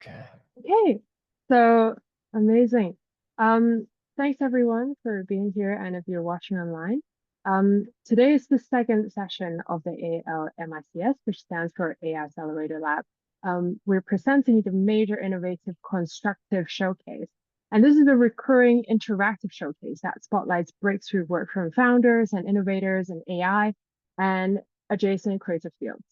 Okay. Okay, so amazing. Um, Thanks everyone for being here, and if you're watching online. Today is the second session of the AAL MICS, which stands for AI Accelerator Lab. We're presenting the Major Innovative Constructive Showcase. And this is a recurring interactive showcase that spotlights breakthrough work from founders and innovators in AI and adjacent creative fields,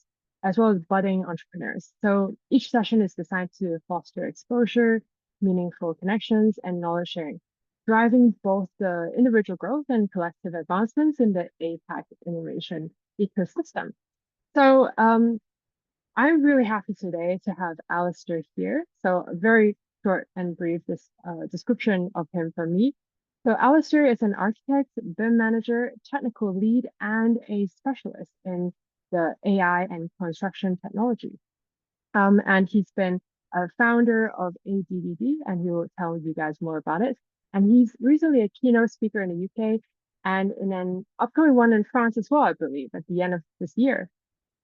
as well as budding entrepreneurs. So each session is designed to foster exposure, meaningful connections, and knowledge sharing, driving both the individual growth and collective advancements in the APAC innovation ecosystem. So I'm really happy today to have Allister here. So a very short and brief description of him from me. So Allister is an architect, BIM manager, technical lead, and a specialist in the AI and construction technology. And he's been a founder of ADDD, and he will tell you guys more about it. And he's recently a keynote speaker in the UK and in an upcoming one in France as well, I believe, at the end of this year.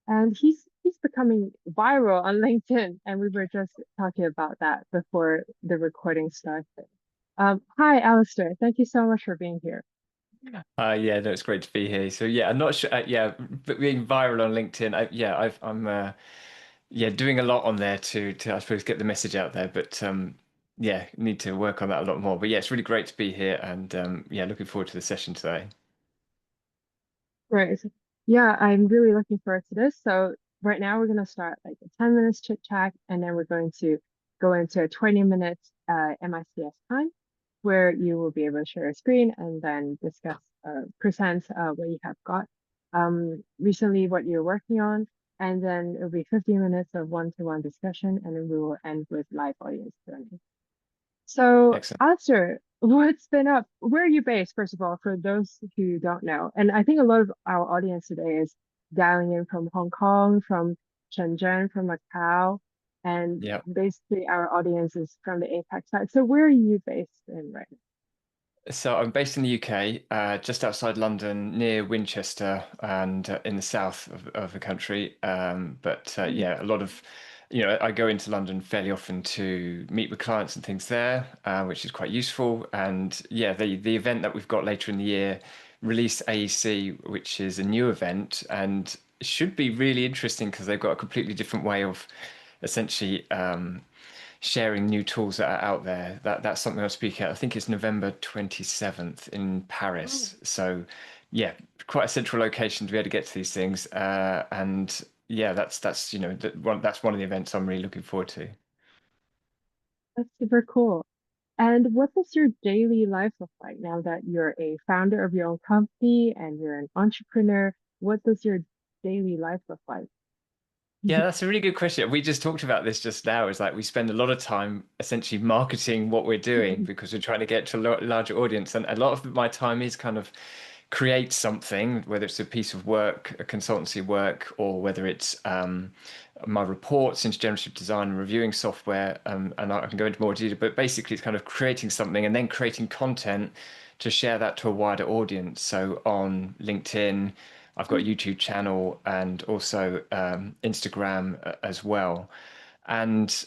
And he's becoming viral on LinkedIn, and we were just talking about that before the recording started. Hi, Alistair. Thank you so much for being here. Yeah, no, it's great to be here. So yeah, I'm not sure. Yeah, but being viral on LinkedIn, I'm yeah doing a lot on there to I suppose get the message out there. But yeah, need to work on that a lot more. But yeah, it's really great to be here, and yeah, looking forward to the session today. Right. Yeah, I'm really looking forward to this. So right now we're gonna start like a 10 minutes chit chat, and then we're going to go into a 20 minutes MICS time where you will be able to share a screen and then discuss present what you have got recently, what you're working on, and then it'll be 15 minutes of one-to-one discussion, and then we will end with live audience Q&A. So, Excellent. Alistair, what's been up? Where are you based, first of all, for those who don't know? And I think a lot of our audience today is dialing in from Hong Kong, from Shenzhen, from Macau, and Yeah. basically our audience is from the APAC side. So, where are you based in right So I'm based in the UK, just outside London, near Winchester, and in the south of the country. But now? yeah, a lot of, I go into London fairly often to meet with clients and things there, which is quite useful. And yeah, the event that we've got later in the year, Release AEC, which is a new event, and it should be really interesting because they've got a completely different way of essentially. Sharing new tools that are out there. That's something I'll speak at. I think it's November 27th in Oh, Paris. So yeah, quite a central location to be able to get to these things. And yeah, that's that's one of the events I'm really looking forward to. that's super cool. And what does your daily life look like now that you're a founder of your own company and you're an entrepreneur? What does your daily life look like? Yeah, that's a really good question. We just talked about this just now. Is like we spend a lot of time essentially marketing what we're doing because we're trying to get to a larger audience, and a lot of my time is kind of create something, whether it's a piece of work, a consultancy work, or whether it's my reports into generative design and reviewing software. And I can go into more detail, but basically it's kind of creating something and then creating content to share that to a wider audience. So on LinkedIn, I've got a YouTube channel and also Instagram as well. And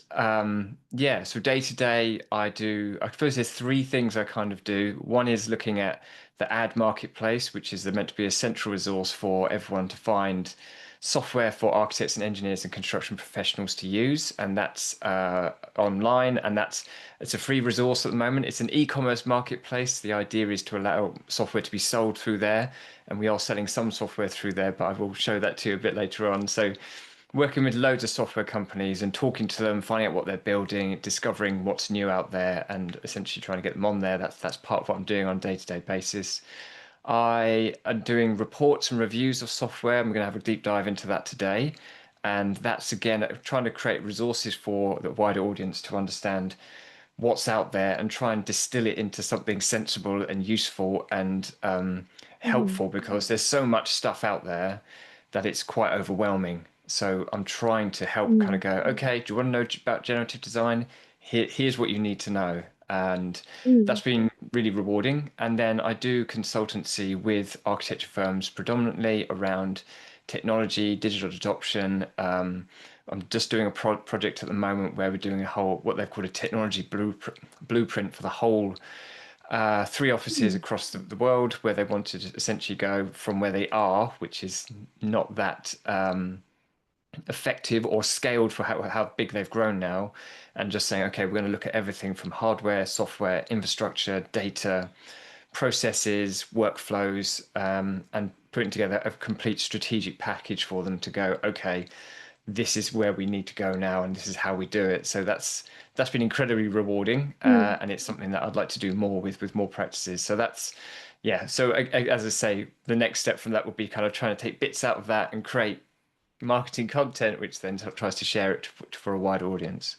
yeah, so day to day, I suppose there's three things I kind of do. One is looking at the ad marketplace, which is meant to be a central resource for everyone to find software for architects and engineers and construction professionals to use. And that's online, and it's a free resource at the moment. It's an e-commerce marketplace. The idea is to allow software to be sold through there. And we are selling some software through there, but I will show that to you a bit later on. So working with loads of software companies and talking to them, finding out what they're building, discovering what's new out there, and essentially trying to get them on there. That's part of what I'm doing on a day-to-day basis. I am doing reports and reviews of software. I'm going to have a deep dive into that today. And that's again trying to create resources for the wider audience to understand what's out there and try and distill it into something sensible and useful and Mhm. helpful because there's so much stuff out there that it's quite overwhelming. So I'm trying to help kind of Mm, go, okay, do you want to know about generative design? Here's what you need to know. And that's mm, been really rewarding. And then I do consultancy with architecture firms predominantly around technology, digital adoption. I'm just doing a project at the moment where we're doing a whole, what they've called a technology blueprint for the whole three offices Mm, across the world, where they wanted to essentially go from where they are, which is not that effective or scaled for how big they've grown now, and just saying, okay, we're going to look at everything from hardware, software, infrastructure, data, processes, workflows, and putting together a complete strategic package for them to go, okay, this is where we need to go now, and this is how we do it. So that's been incredibly rewarding, mm. and it's something that I'd like to do more with more practices. So that's yeah. So as I say, the next step from that would be kind of trying to take bits out of that and create marketing content, which then tries to share it for a wider audience.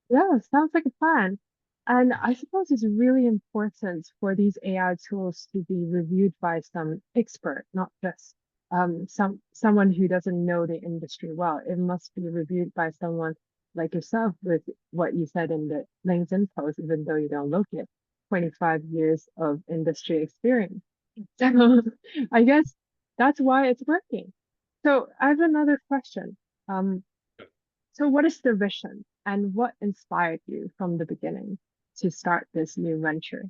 Yeah, sounds like a plan. And I suppose it's really important for these AI tools to be reviewed by some expert, not just someone who doesn't know the industry well. It must be reviewed by someone like yourself with what you said in the LinkedIn post, even though you don't look it, 25 years of industry experience. So I guess that's why it's working. So I have another question. Um, so what is the vision and what inspired you from the beginning to start this new venture?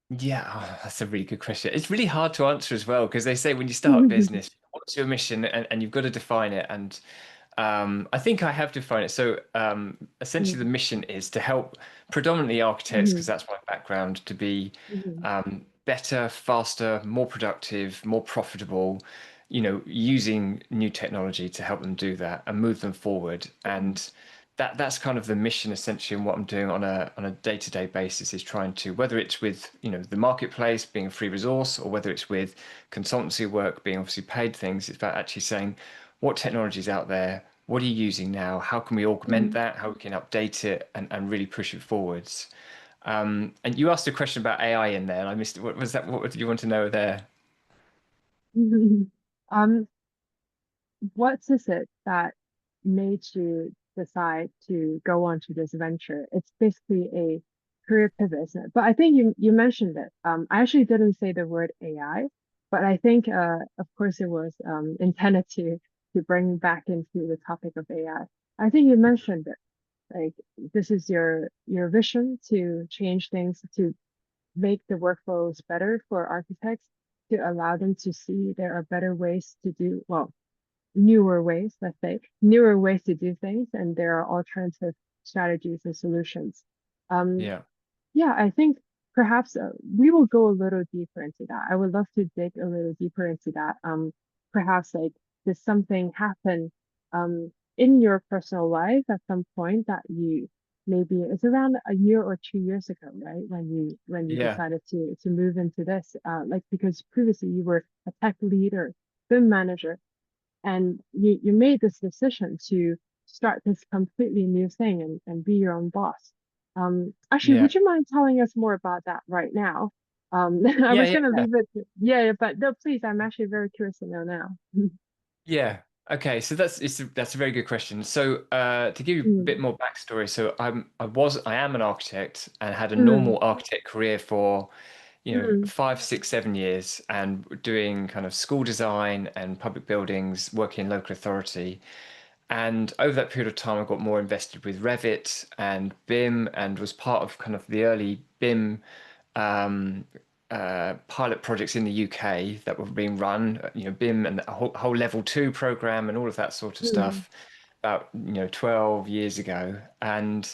Yeah, that's a really good question. It's really hard to answer as well because they say when you start a business, what's your mission, and you've got to define it. And I think I have defined it. So essentially, the Mhm, mission is to help predominantly architects, because mhm, that's my background, to be mhm, better, faster, more productive, more profitable, using new technology to help them do that and move them forward. mhm, And that's kind of the mission essentially, and what I'm doing on a day-to-day basis is trying to, whether it's with the marketplace being a free resource, or whether it's with consultancy work being obviously paid things, it's about actually saying what technology is out there, what are you using now, how can we augment mhm, that, how we can update it, and really push it forwards. And you asked a question about AI in there, and I missed it. What was that? What did you want to know there? mhm. Um, what is it that made you decide to go on to this venture? It's basically a career pivot, isn't it? But I think you mentioned it. I actually didn't say the word AI, but I think of course it was intended to bring back into the topic of AI. I think you mentioned it. Like this is your vision to change things, to make the workflows better for architects, to allow them to see there are better ways to do, well, newer ways, let's say, newer ways to do things, and there are alternative strategies and solutions. Um, Yeah, yeah, I think perhaps we will go a little deeper into that. I would love to dig a little deeper into that. Perhaps like did something happen in your personal life at some point that you maybe it's around a year or 2 years ago, right? When you yeah, decided to move into this, like because previously you were a tech leader, BIM manager, and you made this decision to start this completely new thing and be your own boss. Actually, yeah, would you mind telling us more about that right now? I yeah, was yeah, gonna yeah. leave it yeah, but no, please, I'm actually very curious to know now. Yeah. Okay, so that's a very good question. So, to give you a bit Mm, more backstory, so I am an architect and had a mm, normal architect career for, mm, 5, 6, 7 years, and doing kind of school design and public buildings, working in local authority. And over that period of time, I got more invested with Revit and BIM, and was part of kind of the early BIM um, pilot projects in the UK that were being run, BIM and a whole level two program and all of that sort of mm, stuff about 12 years ago. And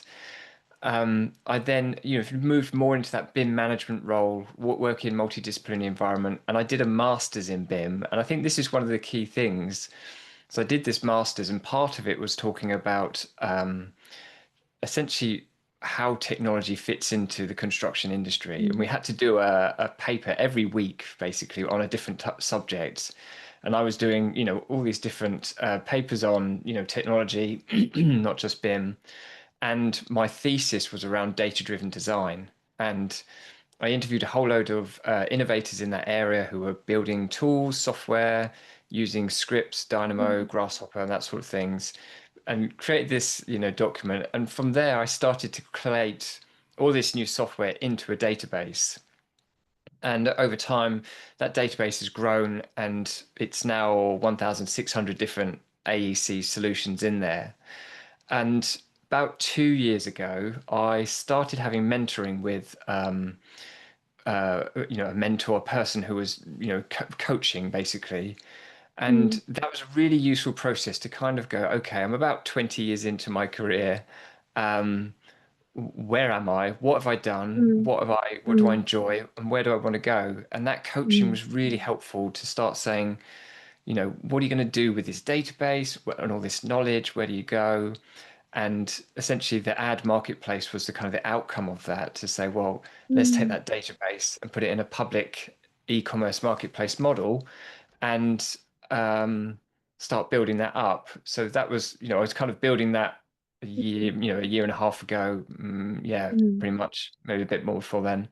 I then moved more into that BIM management role, working in multidisciplinary environment, and I did a master's in BIM. And I think this is one of the key things. So I did this master's, and part of it was talking about essentially how technology fits into the construction industry. And we mm, had to do a paper every week, basically, on a different subject. And I was doing, all these different papers on, technology, not just BIM. And my thesis was around data-driven design. And I interviewed a whole load of innovators in that area who were building tools, software, using scripts, Dynamo, mm, Grasshopper, and that sort of things, and created this, document. And from there, I started to collate all this new software into a database. And over time, that database has grown, and it's now 1,600 different AEC solutions in there. And about 2 years ago, I started having mentoring with, a mentor, a person who was, coaching basically. mm, And that was a really useful process to kind of go, okay, I'm about 20 years into my career. Where am I? What have I done? mm, What do I mm, enjoy? And where do I want to go? And that coaching mm, was really helpful to start saying, what are you going to do with this database and all this knowledge? Where do you go? And essentially, the ad marketplace was the kind of the outcome of that to say, well, let's take mm, that database and put it in a public e-commerce marketplace model and start building that up. So that was, I was kind of building that a year and a half ago. Yeah, mm, pretty much, maybe a bit more before then.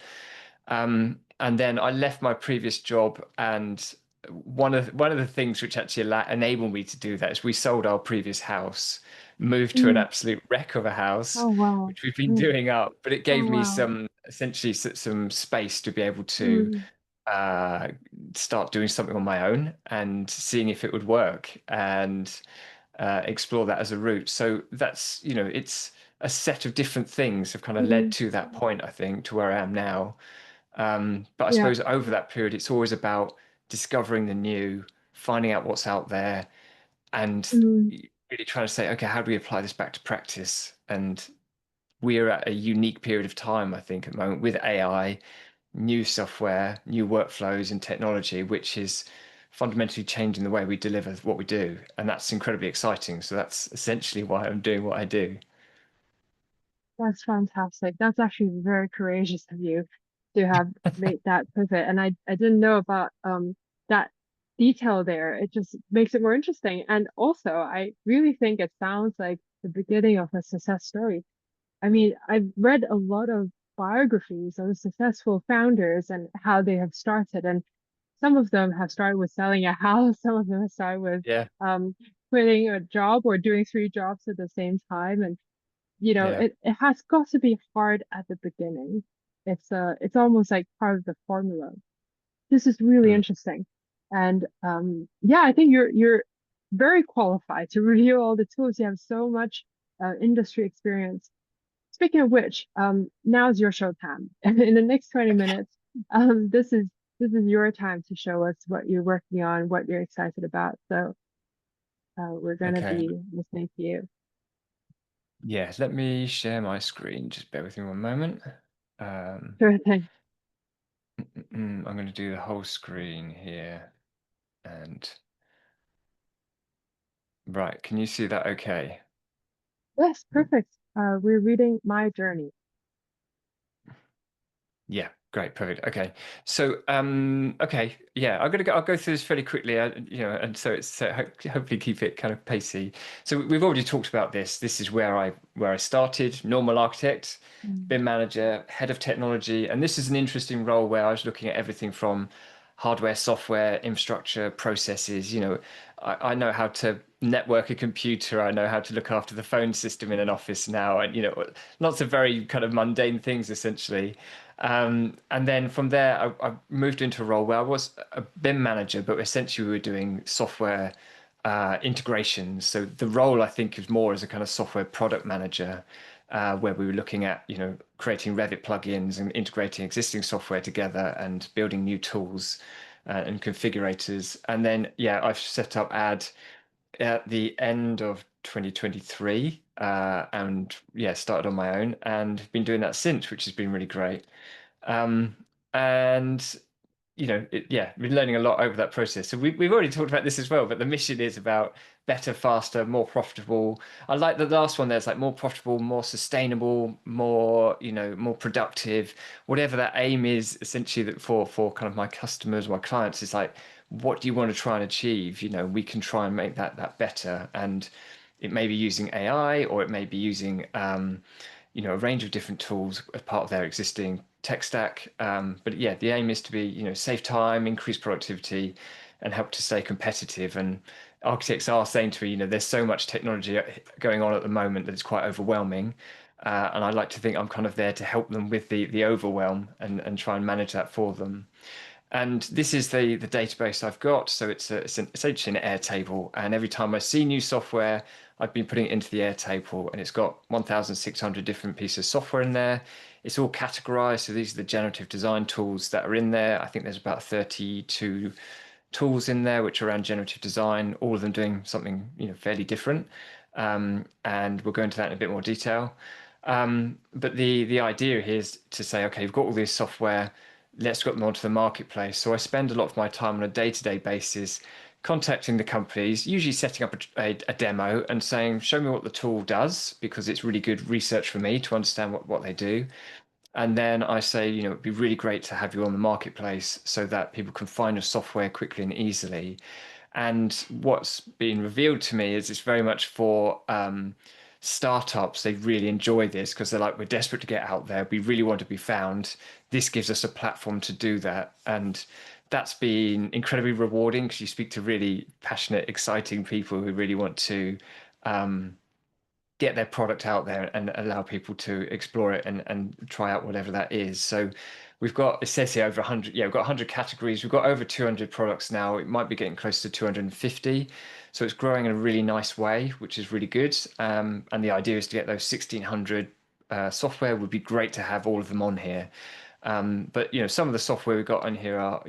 And then I left my previous job, and one of the things which actually enabled me to do that is we sold our previous house, moved to an mm. absolute wreck of a house, Oh, wow. which we've been Mm, doing up. But it oh, gave me wow. some essentially some space to be able to Mm, uh, start doing something on my own and seeing if it would work and explore that as a route. So that's, it's a set of different things have kind of led mm, to that point, I think, to where I am now. But I yeah. suppose over that period, it's always about discovering the new, finding out what's out there, and Mm, really trying to say, okay, how do we apply this back to practice? And we're at a unique period of time, I think, at the moment with AI, new software, new workflows, and technology, which is fundamentally changing the way we deliver what we do. And that's incredibly exciting. So that's essentially why I'm doing what I do. that's fantastic. That's actually very courageous of you to have made that pivot. And I didn't know about that detail there. It just makes it more interesting. And also, I really think it sounds like the beginning of a success story. I mean, I've read a lot of biographies of successful founders and how they have started. And some of them have started with selling a house, some of them have started with Yeah. um, quitting a job or doing three jobs at the same time. And Yeah. it has got to be hard at the beginning. It's almost like part of the formula. This is really Mm. interesting. And yeah, I think you're very qualified to review all the tools. You have so much industry experience. Speaking of which, now's your show time. In the next 20 minutes, this is your time to show us what you're working on, what you're excited about. So we're gonna Okay. be listening to you. Yeah. Let me share my screen. Just bear with me one moment. Um, Sure thing. I'm going to do the whole screen here. And right, can you see that okay? Yes, perfect. We're reading My Journey. Yeah, great, perfect. Okay, so okay, yeah, I'll go through this fairly quickly, and so it's hopefully keep it kind of pacey. So we've already talked about this. This is where I started, normal architect, Mm, BIM manager, head of technology, and this is an interesting role where I was looking at everything from hardware, software, infrastructure, processes. I know how to network a computer. I know how to look after the phone system in an office now, and lots of very kind of mundane things essentially. And then from there, I moved into a role where I was a BIM manager, but essentially we were doing software integrations. So the role I think is more as a kind of software product manager, where we were looking at creating Revit plugins and integrating existing software together and building new tools and configurators. And then yeah, I've set up at the end of 2023, and yeah, started on my own and been doing that since, which has been really great. Um, and yeah, been learning a lot over that process. So we've already talked about this as well, but the mission is about better, faster, more profitable. I like the last one. There's like more profitable, more sustainable, more productive. Whatever that aim is, essentially, that for kind of my customers, my clients, is like, what do you want to try and achieve? We can try and make that better, and it may be using AI, or it may be using a range of different tools as part of their existing tech stack. But yeah, the aim is to be, save time, increase productivity, and help to stay competitive. And architects are saying to me, there's so much technology going on at the moment that it's quite overwhelming. And I like to think I'm kind of there to help them with the overwhelm and try and manage that for them. And this is the database I've got. So it's essentially an Airtable. And every time I see new software, I've been putting it into the Airtable, and it's got 1,600 different pieces of software in there. It's all categorized. So these are the generative design tools that are in there. I think there's about 32 tools in there which are around generative design, all of them doing something fairly different. And we'll go into that in a bit more detail. But the idea here is to say, okay, you've got all this software, let's get them onto the marketplace. So I spend a lot of my time on a day-to-day basis contacting the companies, usually setting up a demo and saying, show me what the tool does, because it's really good research for me to understand what they do. And then I say, it'd be really great to have you on the marketplace so that people can find your software quickly and easily. And what's been revealed to me is it's very much for startups. They really enjoy this because they're like, we're desperate to get out there. We really want to be found. This gives us a platform to do that. And that's been incredibly rewarding because you speak to really passionate, exciting people who really want to get their product out there and allow people to explore it and try out whatever that is. So we've got, it says here over 100, yeah, we've got 100 categories. We've got over 200 products now. It might be getting close to 250. So it's growing in a really nice way, which is really good. And the idea is to get those 1,600 software. Would be great to have all of them on here. But some of the software we've got on here are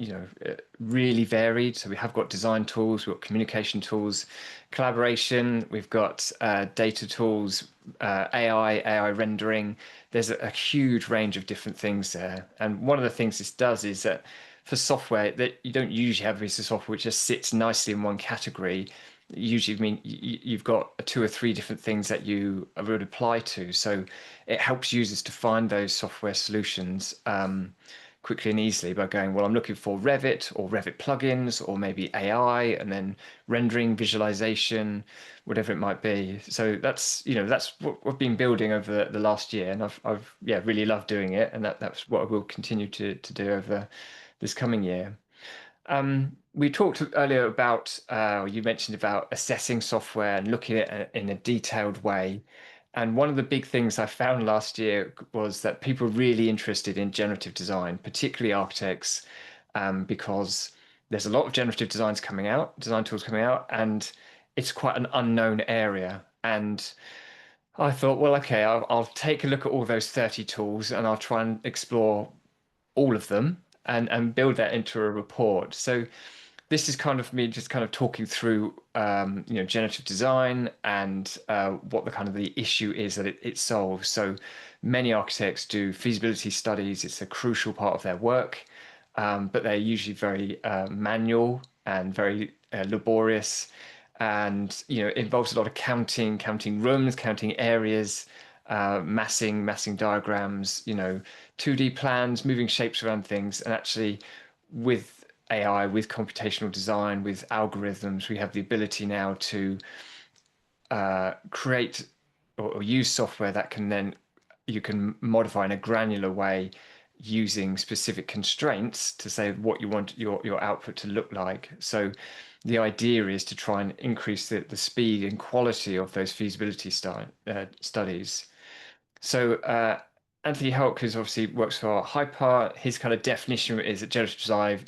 really varied. So we have got design tools, we've got communication tools, collaboration, we've got data tools, AI rendering. There's a huge range of different things there. And one of the things this does is that for software that you don't usually have a piece of software which just sits nicely in one category. Usually, I mean, you've got 2 or 3 different things that you would apply to. So it helps users to find those software solutions quickly and easily by going, well, I'm looking for Revit or Revit plugins or maybe AI and then rendering, visualization, whatever it might be. So that's what we've been building over the last year, and I've really loved doing it, and that's what I will continue to do over this coming year. We talked earlier about, you mentioned about assessing software and looking at it in a detailed way. And one of the big things I found last year was that people are really interested in generative design, particularly architects, because there's a lot of generative design tools coming out, and it's quite an unknown area. And I thought, well, okay, I'll take a look at all those 30 tools and I'll try and explore all of them and build that into a report. So this is kind of me just kind of talking through generative design and what the kind of the issue is that it solves. So many architects do feasibility studies. It's a crucial part of their work, but they're usually very manual and very laborious, and it involves a lot of counting rooms, counting areas, massing diagrams, 2D plans, moving shapes around things. And actually with AI, with computational design, with algorithms, we have the ability now to create or use software that can then you can modify in a granular way using specific constraints to say what you want your output to look like. So the idea is to try and increase the speed and quality of those feasibility studies. So Anthony Hulk, who's obviously works for Hyper, his kind of definition is that generative design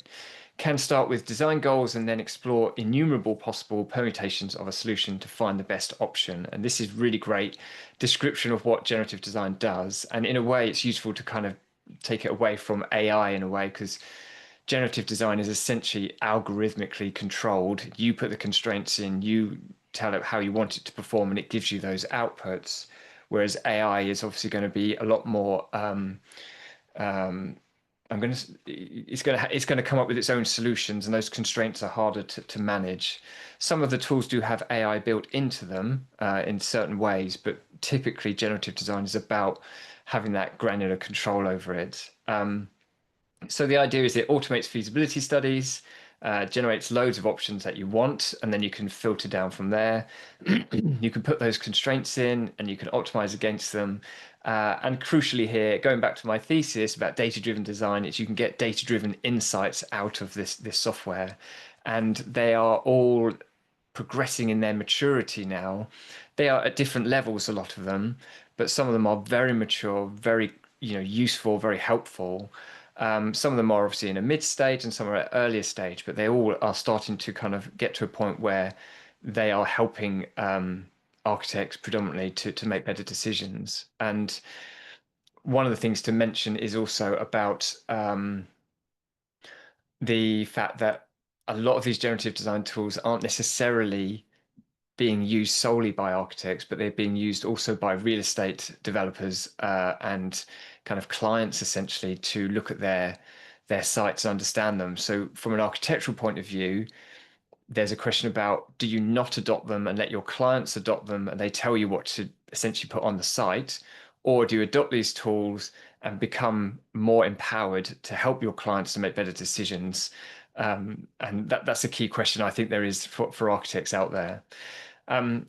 can start with design goals and then explore innumerable possible permutations of a solution to find the best option. And this is really great description of what generative design does. And in a way, it's useful to kind of take it away from AI in a way, because generative design is essentially algorithmically controlled. You put the constraints in, you tell it how you want it to perform, and it gives you those outputs. Whereas AI is obviously going to be a lot more it's going to come up with its own solutions, and those constraints are harder to manage. Some of the tools do have AI built into them in certain ways, but typically generative design is about having that granular control over it. So the idea is it automates feasibility studies, generates loads of options that you want, and then you can filter down from there. You can put those constraints in and you can optimize against them. And crucially here, going back to my thesis about data-driven design, is you can get data-driven insights out of this software. And they are all progressing in their maturity now. They are at different levels, a lot of them, but some of them are very mature, very useful, very helpful. Some of them are obviously in a mid stage and some are at earlier stage, but they all are starting to kind of get to a point where they are helping architects predominantly to make better decisions. And one of the things to mention is also about the fact that a lot of these generative design tools aren't necessarily being used solely by architects, but they're being used also by real estate developers and kind of clients, essentially, to look at their sites and understand them. So from an architectural point of view, there's a question about, do you not adopt them and let your clients adopt them and they tell you what to essentially put on the site? Or do you adopt these tools and become more empowered to help your clients to make better decisions? And that's a key question I think there is for architects out there.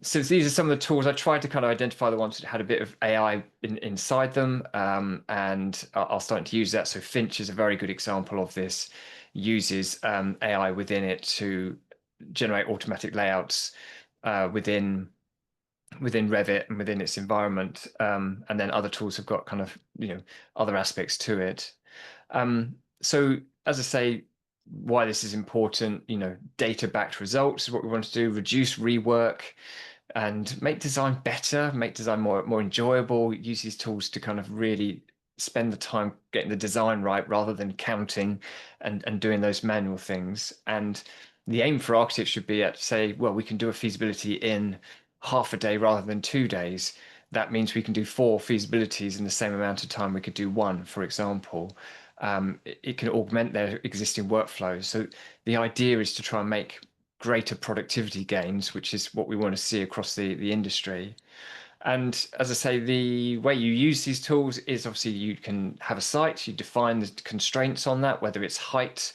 So these are some of the tools. I tried to kind of identify the ones that had a bit of AI inside them, and I'll start to use that. So Finch is a very good example of this, uses AI within it to generate automatic layouts within Revit and within its environment. And then other tools have got kind of other aspects to it. So as I say, why this is important, data-backed results is what we want to do, reduce rework and make design better, make design more enjoyable, use these tools to kind of really spend the time getting the design right rather than counting and doing those manual things. And the aim for architects should be at, say, well, we can do a feasibility in half a day rather than 2 days. That means we can do 4 feasibilities in the same amount of time we could do one, for example. It can augment their existing workflows. So the idea is to try and make greater productivity gains, which is what we want to see across the industry. And as I say, the way you use these tools is obviously you can have a site, you define the constraints on that, whether it's height,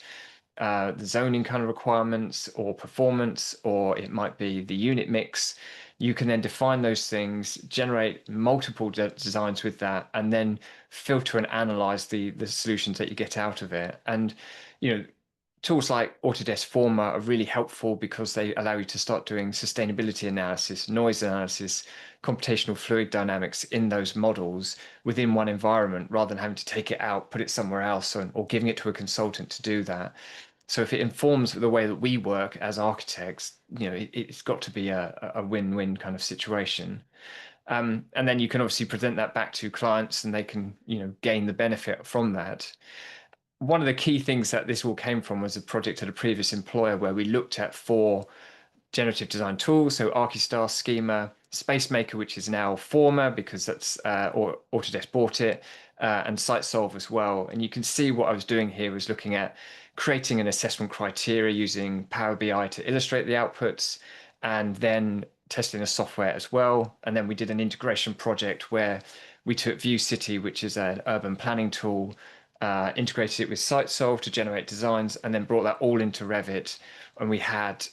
the zoning kind of requirements or performance, or it might be the unit mix. You can then define those things, generate multiple designs with that, and then filter and analyze the solutions that you get out of it. And tools like Autodesk Forma are really helpful because they allow you to start doing sustainability analysis, noise analysis, computational fluid dynamics in those models within one environment, rather than having to take it out, put it somewhere else, or giving it to a consultant to do that. So if it informs the way that we work as architects, it's got to be a win-win kind of situation. And then you can obviously present that back to clients and they can, gain the benefit from that. One of the key things that this all came from was a project at a previous employer where we looked at 4 generative design tools. So ArchiStar, Schema, SpaceMaker, which is now Forma because that's or Autodesk bought it, and SiteSolve as well. And you can see what I was doing here was looking at creating an assessment criteria using Power BI to illustrate the outputs, and then testing the software as well. And then we did an integration project where we took ViewCity, which is an urban planning tool, integrated it with SiteSolve to generate designs, and then brought that all into Revit. And we had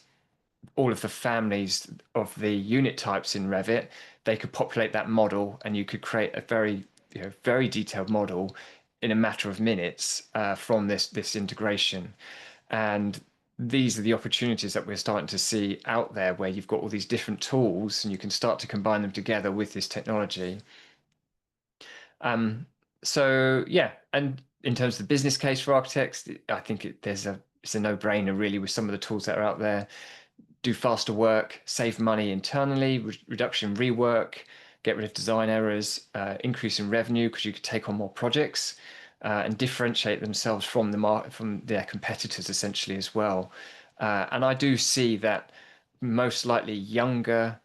all of the families of the unit types in Revit. They could populate that model, and you could create a very detailed model in a matter of minutes from this integration. And these are the opportunities that we're starting to see out there, where you've got all these different tools and you can start to combine them together with this technology. So yeah, and in terms of the business case for architects, I think it's a no-brainer really with some of the tools that are out there. Do faster work, save money internally, reduction in rework, get rid of design errors, increase in revenue because you could take on more projects, and differentiate themselves from from their competitors essentially as well. And I do see that most likely younger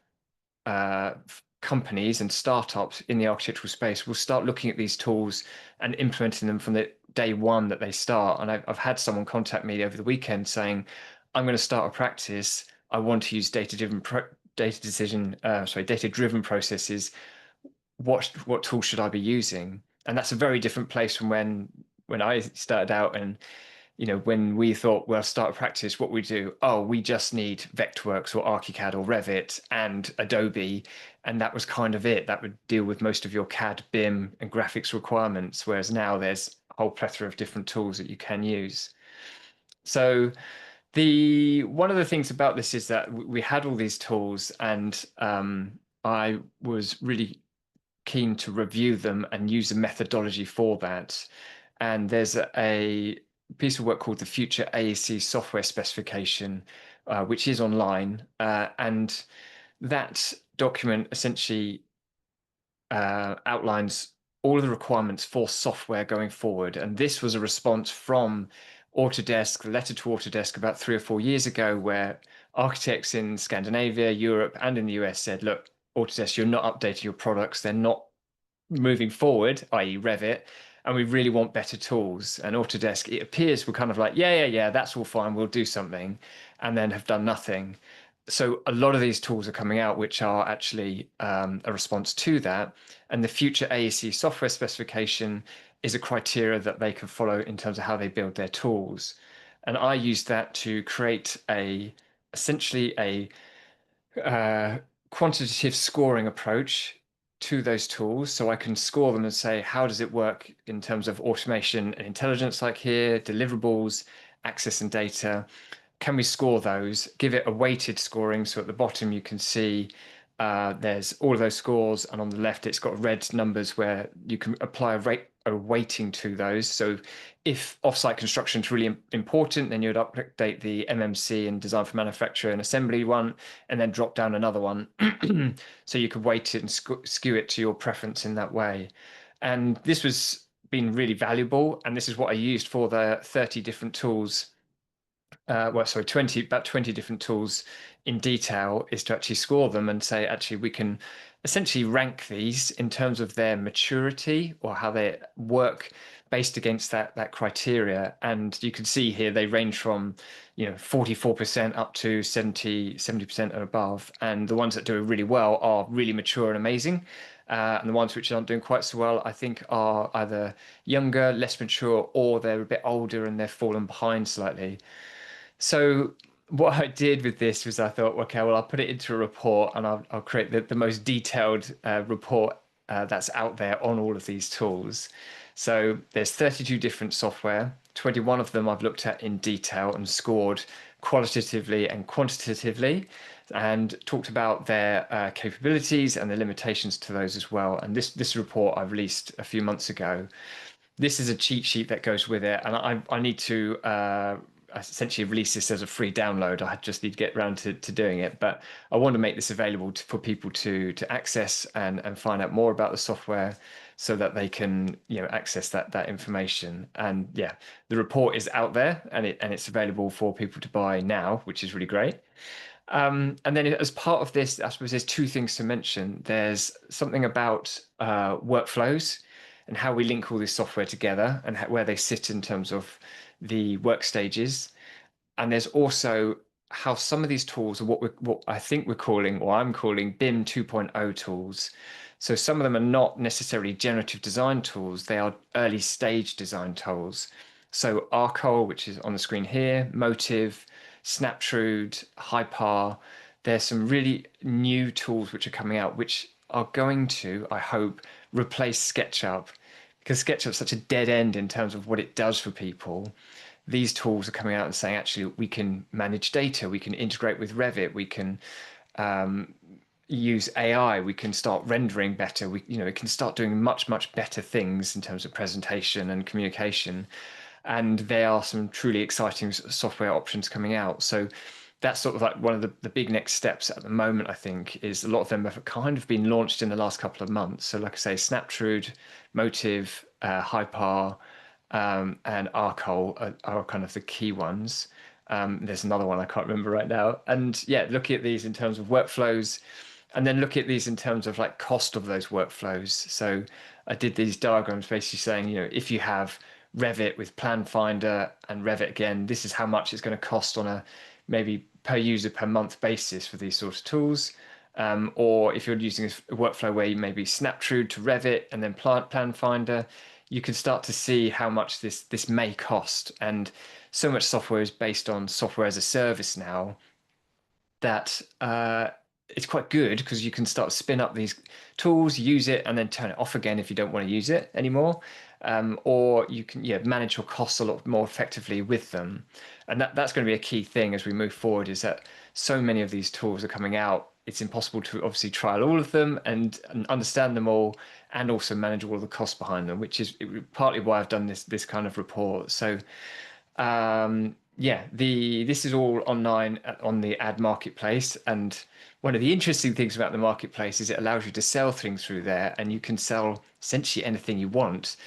companies and startups in the architectural space will start looking at these tools and implementing them from the day one that they start. And I've had someone contact me over the weekend saying, I'm going to start a practice. I want to use data-driven processes. What tool should I be using? And that's a very different place from when I started out. And when we thought, well, start a practice, what we do? Oh, we just need Vectorworks or ArchiCAD or Revit and Adobe, and that was kind of it. That would deal with most of your CAD, BIM, and graphics requirements. Whereas now there's a whole plethora of different tools that you can use. So One of the things about this is that we had all these tools, and I was really keen to review them and use a methodology for that. And there's a piece of work called the Future AEC Software Specification, which is online, and that document essentially outlines all of the requirements for software going forward. And this was a response from Autodesk, the letter to Autodesk about 3 or 4 years ago, where architects in Scandinavia, Europe, and in the US said, look, Autodesk, you're not updating your products. They're not moving forward, i.e. Revit, and we really want better tools. And Autodesk, it appears, we're kind of like, yeah, that's all fine, we'll do something, and then have done nothing. So a lot of these tools are coming out, which are actually a response to that. And the future AEC software specification is a criteria that they can follow in terms of how they build their tools. And I use that to create essentially a quantitative scoring approach to those tools, so I can score them and say, how does it work in terms of automation and intelligence, like here, deliverables, access and data. Can we score those? Give it a weighted scoring. So at the bottom, you can see there's all of those scores, and on the left, it's got red numbers where you can apply a weighting to those. So if offsite construction is really important, then you'd update the MMC and design for manufacture and assembly one, and then drop down another one. So you could weight it and skew it to your preference in that way. And this was been really valuable. And this is what I used for the 30 different tools. Well, sorry, about 20 different tools in detail, is to actually score them and say, actually, we can essentially rank these in terms of their maturity or how they work based against that criteria. And you can see here they range from 44% up to 70% and above. And the ones that do it really well are really mature and amazing. And the ones which aren't doing quite so well, I think, are either younger, less mature, or they're a bit older and they've fallen behind slightly. So what I did with this was I thought, okay, well, I'll put it into a report, and I'll create the most detailed report that's out there on all of these tools. So there's 32 different software. 21 of them I've looked at in detail and scored qualitatively and quantitatively, and talked about their capabilities and the limitations to those as well. And this report I released a few months ago. This is a cheat sheet that goes with it, and I need to essentially release this as a free download. I just need to get around to doing it, but I want to make this available for people to access and find out more about the software, so that they can access that information. And yeah, the report is out there, and it's available for people to buy now, which is really great. And then as part of this, I suppose there's two things to mention. There's something about workflows and how we link all this software together, and where they sit in terms of the work stages. And there's also how some of these tools are what I think we're calling, or I'm calling, BIM 2.0 tools. So some of them are not necessarily generative design tools, they are early stage design tools. So Arcol, which is on the screen here, Motive, Snaptrude, Hypar. There's some really new tools which are coming out, which are going to, I hope, replace SketchUp, because SketchUp's such a dead end in terms of what it does for people. These tools are coming out and saying, actually, we can manage data, we can integrate with Revit, we can use AI, we can start rendering better, we can start doing much better things in terms of presentation and communication. And there are some truly exciting software options coming out. So that's sort of like one of the big next steps at the moment, I think, is a lot of them have kind of been launched in the last couple of months. So like I say, Snaptrude, Motive, Hypar, and Arcol are kind of the key ones. There's another one I can't remember right now. And yeah, looking at these in terms of workflows, and then look at these in terms of like cost of those workflows. So I did these diagrams basically saying, if you have Revit with Plan Finder and Revit again, this is how much it's going to cost on a maybe per user per month basis for these sort of tools. Or if you're using a workflow where you maybe Snaptrude to Revit and then Plan Finder, you can start to see how much this may cost. And so much software is based on software as a service now, that it's quite good, because you can start to spin up these tools, use it, and then turn it off again if you don't want to use it anymore. or you can manage your costs a lot more effectively with them. And that's going to be a key thing as we move forward, is that so many of these tools are coming out. It's impossible to obviously trial all of them and understand them all, and also manage all of the costs behind them, which is partly why I've done this kind of report. So yeah, this is all online on the ad marketplace. And one of the interesting things about the marketplace is it allows you to sell things through there, and you can sell essentially anything you want.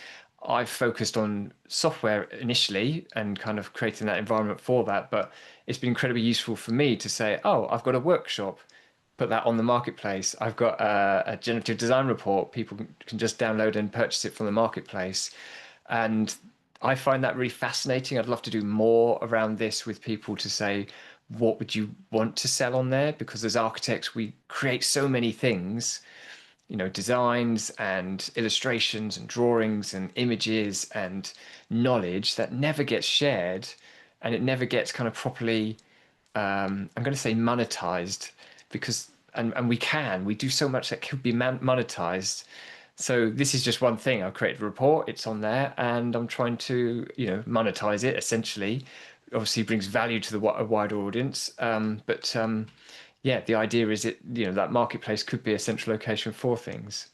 I've focused on software initially and kind of creating that environment for that, but it's been incredibly useful for me to say, oh, I've got a workshop, put that on the marketplace. I've got a generative design report. People can just download and purchase it from the marketplace. And I find that really fascinating. I'd love to do more around this with people, to say, what would you want to sell on there? Because as architects, we create so many things, designs and illustrations and drawings and images and knowledge that never gets shared, and it never gets kind of properly, I'm going to say monetized, because we do so much that could be monetized. So this is just one thing. I've created a report, it's on there, and I'm trying to, monetize it essentially. Obviously brings value to a wider audience. Yeah, the idea is that marketplace could be a central location for things.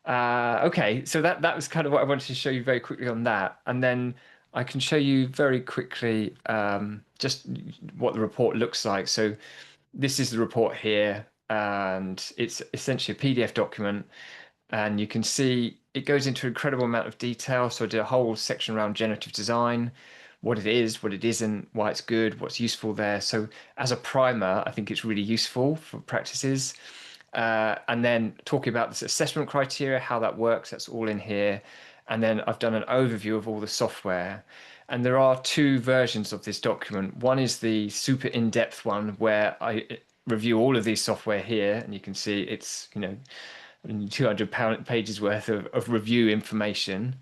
Okay, so that was kind of what I wanted to show you very quickly on that. And then I can show you very quickly just what the report looks like. So this is the report here, and it's essentially a PDF document. And you can see it goes into an incredible amount of detail. So I did a whole section around generative design, what it is, what it isn't, why it's good, what's useful there. So as a primer, I think it's really useful for practices. And then talking about this assessment criteria, how that works, that's all in here. And then I've done an overview of all the software. And there are two versions of this document. One is the super in-depth one, where I review all of these software here, and you can see it's 200 pages worth of review information.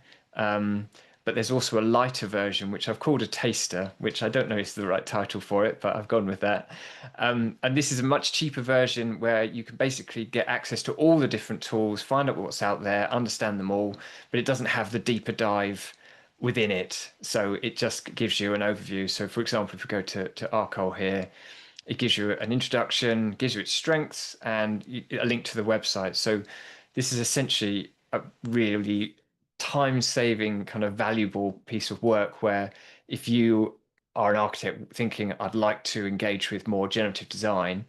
But there's also a lighter version, which I've called a taster, which I don't know is the right title for it, but I've gone with that. And this is a much cheaper version, where you can basically get access to all the different tools, find out what's out there, understand them all, but it doesn't have the deeper dive within it. So it just gives you an overview. So for example, if we go to ARCOL here, it gives you an introduction, gives you its strengths, and a link to the website. So this is essentially a really time-saving, kind of valuable piece of work, where if you are an architect thinking, I'd like to engage with more generative design,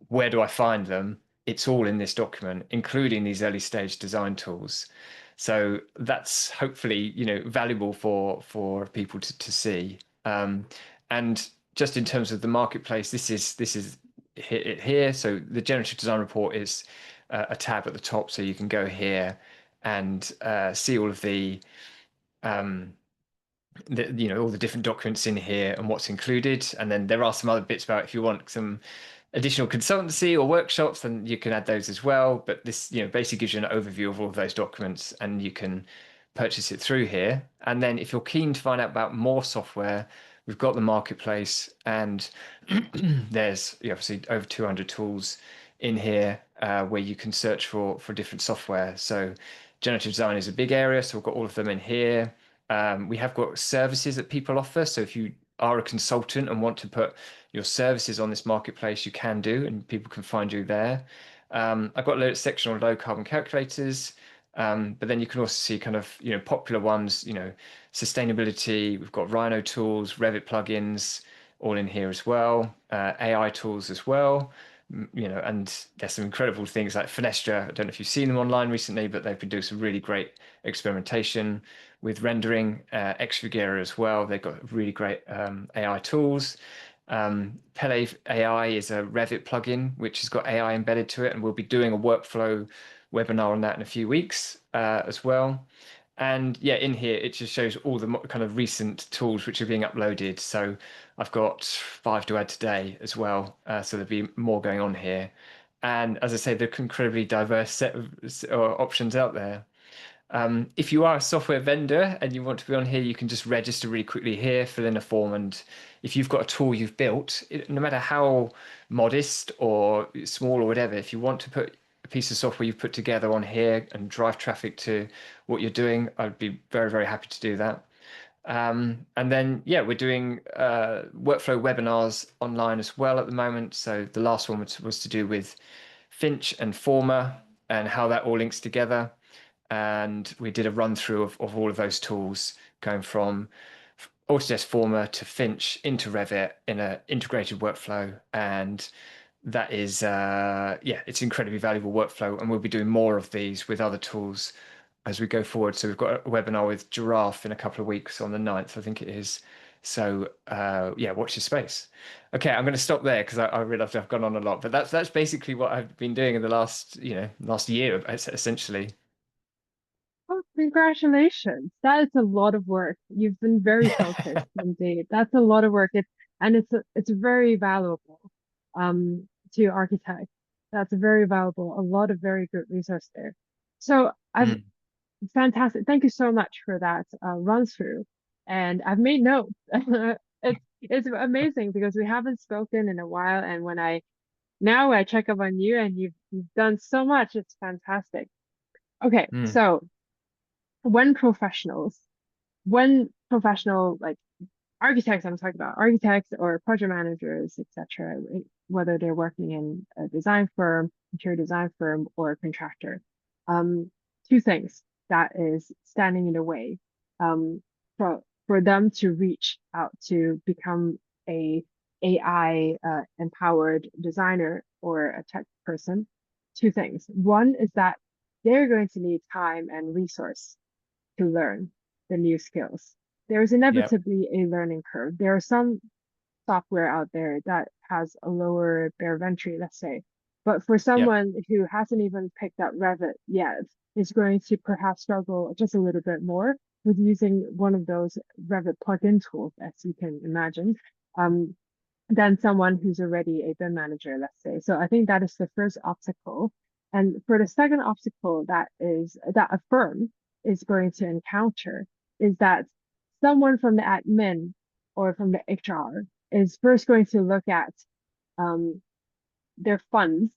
where do I find them? It's all in this document, including these early stage design tools. So that's hopefully, valuable for people to see. And just in terms of the marketplace, this is it here. So the generative design report is a tab at the top, so you can go here and see all of all the different documents in here and what's included. And then there are some other bits about, if you want some additional consultancy or workshops, then you can add those as well. But this, basically gives you an overview of all of those documents, and you can purchase it through here. And then if you're keen to find out about more software, we've got the marketplace, and there's obviously over 200 tools in here where you can search for different software. So generative design is a big area, so we've got all of them in here. We have got services that people offer. So if you are a consultant and want to put your services on this marketplace, you can do, and people can find you there. I've got a section on low carbon calculators, but then you can also see kind of, popular ones, sustainability. We've got Rhino tools, Revit plugins, all in here as well. AI tools as well. And there's some incredible things like Finestra. I don't know if you've seen them online recently, but they've been doing some really great experimentation with rendering. Xfigura as well. They've got really great AI tools. Pele AI is a Revit plugin, which has got AI embedded to it, and we'll be doing a workflow webinar on that in a few weeks as well. And yeah, in here, it just shows all the kind of recent tools which are being uploaded. So I've got 5 to add today as well. So there'll be more going on here. And as I say, there's an incredibly diverse set of options out there. If you are a software vendor and you want to be on here, you can just register really quickly here, fill in a form. And if you've got a tool you've built, no matter how modest or small or whatever, if you want to put piece of software you've put together on here and drive traffic to what you're doing, I'd be very, very happy to do that. And then, yeah, we're doing workflow webinars online as well at the moment. So the last one was to do with Finch and Forma and how that all links together. And we did a run through of all of those tools going from Autodesk Forma to Finch into Revit in an integrated workflow. And that is, yeah, it's incredibly valuable workflow. And we'll be doing more of these with other tools as we go forward. So we've got a webinar with Giraffe in a couple of weeks on the 9th, I think it is. So yeah, watch your space. Okay, I'm going to stop there because I realized I've gone on a lot, but that's basically what I've been doing in the last year, essentially. Oh, congratulations. That is a lot of work. You've been very focused indeed. That's a lot of work. It's very valuable to architects. That's very valuable. A lot of very good resource there. So I've Mm, fantastic. Thank you so much for that run through. And I've made notes. It's amazing because we haven't spoken in a while, and when I check up on you and you've done so much, it's fantastic. Okay, mm, so when professionals, when professional like architects, I'm talking about architects or project managers, etc., whether they're working in a design firm, interior design firm, or a contractor. Two things that is standing in the way um, for them to reach out to become a AI empowered designer or a tech person. Two things. One is that they're going to need time and resource to learn the new skills. There is yeah, inevitably a learning curve. There are some software out there that has a lower barrier of entry, let's say. But for yeah, someone who hasn't even picked up Revit yet, is going to perhaps struggle just a little bit more with using one of those Revit plugin tools, as you can imagine, um, than someone who's already a BIM manager, let's say. So I think that is the first obstacle. And for the second obstacle that a firm is going to encounter is that someone from the admin or from the HR is first going to look at um, their funds,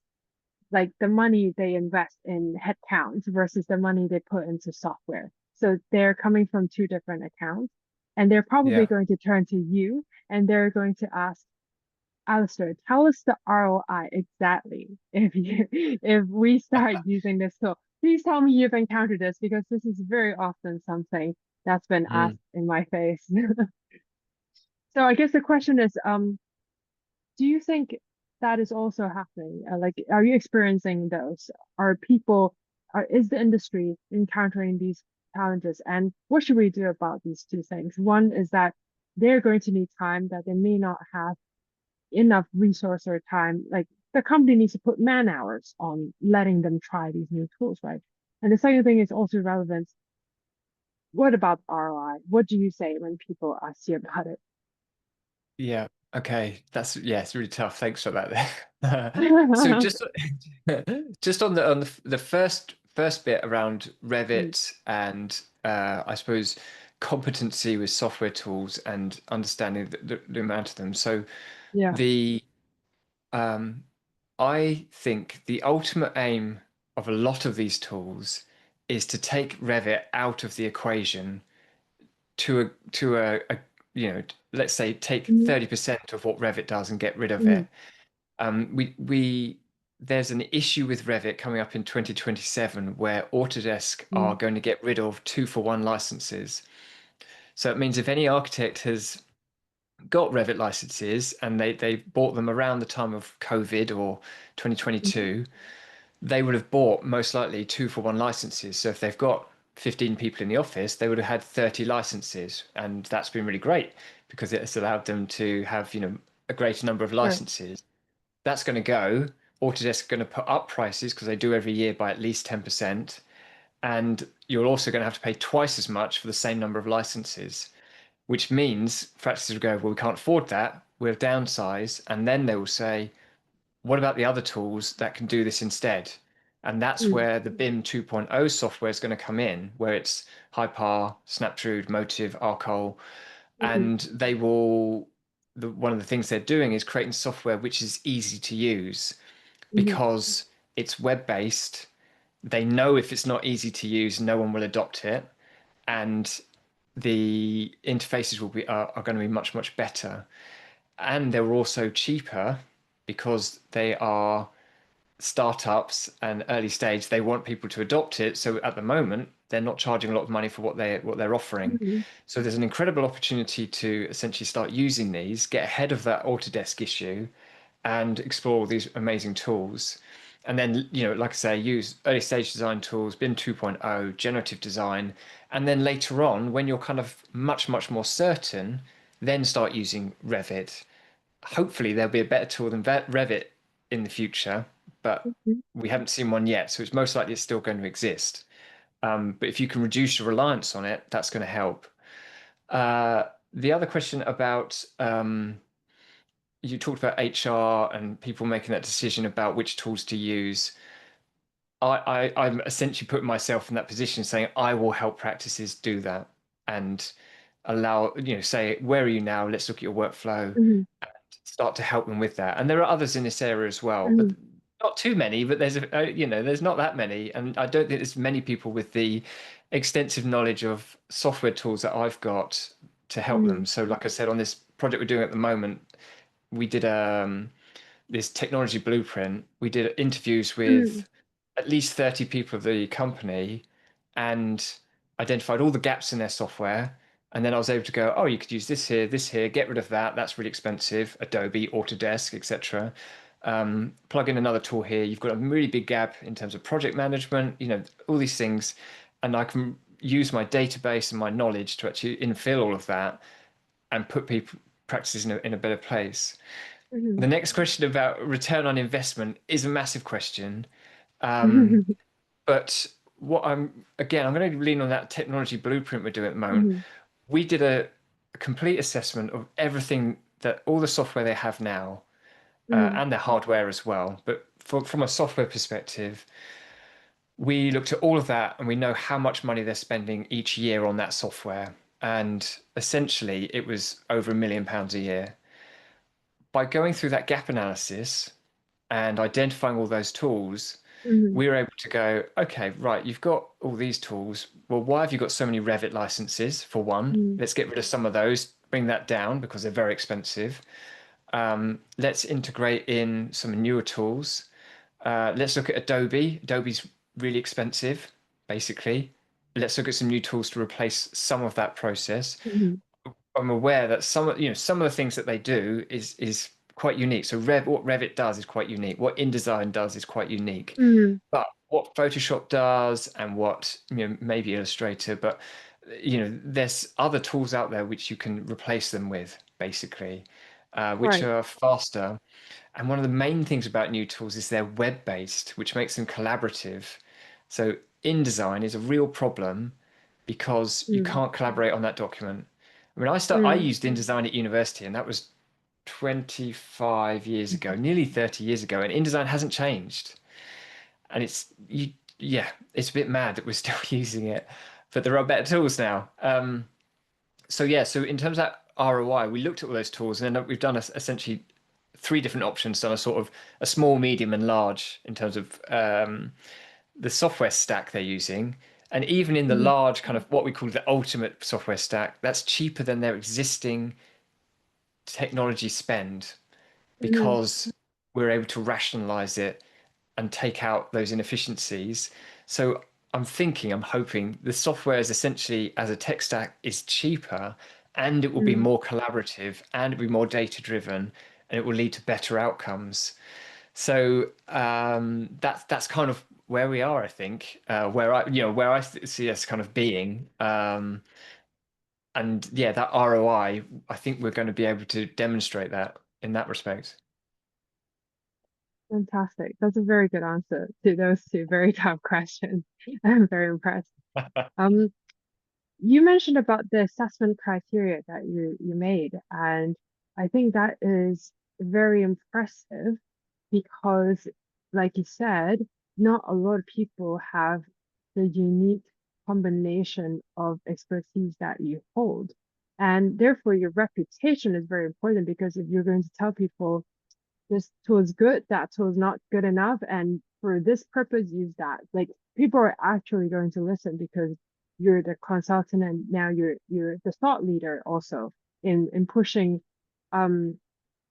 like the money they invest in headcount versus the money they put into software. So they're coming from two different accounts, and they're probably yeah. going to turn to you and they're going to ask, Alistair, tell us the ROI exactly if we start using this tool. Please tell me you've encountered this because this is very often something that's been Mm. asked in my face. So I guess the question is, do you think that is also happening? Like, are you experiencing those? Is the industry encountering these challenges? And what should we do about these two things? One is that they're going to need time that they may not have enough resource or time. Like the company needs to put man hours on letting them try these new tools, right? And the second thing is also relevant. What about ROI? What do you say when people ask you about it? Yeah. Okay. Yeah, it's really tough. Thanks for that there. So just on the first bit around Mm, Revit and I suppose competency with software tools and understanding the amount of them. So yeah. the um I think the ultimate aim of a lot of these tools is to take Revit out of the equation to a let's say take Mm, 30% of what Revit does and get rid of mm, it. We there's an issue with Revit coming up in 2027 where Autodesk are mm, going to get rid of 2-for-1 licenses. So it means if any architect has got Revit licenses and they bought them around the time of COVID or mm, 2022, they would have bought most likely 2-for-1 licenses. So if they've got 15 people in the office, they would have had 30 licenses. And that's been really great because it's allowed them to have, a greater number of right. licenses. That's going to go. Autodesk are going to put up prices because they do every year by at least 10%. And you're also going to have to pay twice as much for the same number of licenses, which means practices will go, well, we can't afford that. We'll downsize. And then they will say, what about the other tools that can do this instead? And that's Mm, where the BIM 2.0 software is going to come in, where it's Hypar, Snaptrude, Motive, Arcol, mm, and they will. One of the things they're doing is creating software which is easy to use mm, because it's web-based. They know if it's not easy to use, no one will adopt it, and the interfaces are going to be much, much better. And they're also cheaper because they are startups and early stage. They want people to adopt it. So at the moment, they're not charging a lot of money for what they're offering. Mhm. So there's an incredible opportunity to essentially start using these, get ahead of that Autodesk issue, and explore these amazing tools. And then, like I say, use early stage design tools, BIM 2.0, generative design. And then later on, when you're kind of much, much more certain, then start using Revit. Hopefully, there'll be a better tool than Revit in the future, but Mhm. we haven't seen one yet. So it's most likely it's still going to exist. But if you can reduce your reliance on it, that's going to help. The other question about you talked about HR and people making that decision about which tools to use. I'm essentially putting myself in that position saying I will help practices do that and allow, say, where are you now? Let's look at your workflow Mhm. and start to help them with that. And there are others in this area as well, but Mhm. not too many, but there's not that many. And I don't think there's many people with the extensive knowledge of software tools that I've got to help them. Mhm. So like I said, on this project we're doing at the moment, we did this technology blueprint. We did interviews Mhm. with at least 30 people of the company and identified all the gaps in their software. And then I was able to go, oh, you could use this here, get rid of that. That's really expensive. Adobe, Autodesk, etc. Plug in another tool here. You've got a really big gap in terms of project management, all these things. And I can use my database and my knowledge to actually infill all of that and put people practices in a better place. The Mhm. next question about return on investment is a massive question. Mhm. But I'm going to lean on that technology blueprint we're doing at the moment. Mhm. We did a complete assessment of everything that all the software they have now Mhm. and their hardware as well. But from a software perspective, we looked at all of that and we know how much money they're spending each year on that software. And essentially, it was over £1 million a year. By going through that gap analysis and identifying all those tools, Mhm. we were able to go, okay, right, you've got all these tools. Well, why have you got so many Revit licenses, for one? Mhm. Let's get rid of some of those, bring that down because they're very expensive. Let's integrate in some newer tools. Let's look at Adobe. Adobe's really expensive, basically. Let's look at some new tools to replace some of that process. Mhm. I'm aware that some of the things that they do is quite unique. So what Revit does is quite unique. What InDesign does is quite unique. Mhm. But what Photoshop does and what maybe Illustrator, but there's other tools out there which you can replace them with, basically, which Right. are faster. And one of the main things about new tools is they're web-based, which makes them collaborative. So InDesign is a real problem because you Mhm. can't collaborate on that document. I mean, I Mhm. used InDesign at university, and that was 25 years ago, nearly 30 years ago, and InDesign hasn't changed. And it's a bit mad that we're still using it, but there are better tools now. So in terms of that ROI, we looked at all those tools, and then we've done essentially three different options, done a sort of a small, medium, and large in terms of the software stack they're using. And even in the Mhm. large kind of what we call the ultimate software stack, that's cheaper than their existing technology spend Mhm. because we're able to rationalize it and take out those inefficiencies. So I'm hoping the software is essentially as a tech stack is cheaper and it will be Mhm. more collaborative and it'll be more data driven and it will lead to better outcomes. So that's kind of where we are, I think, where I see us kind of being. And yeah, that ROI, I think we're going to be able to demonstrate that in that respect. Fantastic. That's a very good answer to those two very tough questions. I'm very impressed. Um, you mentioned about the assessment criteria that you made, and I think that is very impressive because, like you said, not a lot of people have the unique combination of expertise that you hold. And therefore, your reputation is very important because if you're going to tell people this tool is good, that tool is not good enough, and for this purpose, use that. Like people are actually going to listen because you're the consultant and now you're the thought leader also in pushing um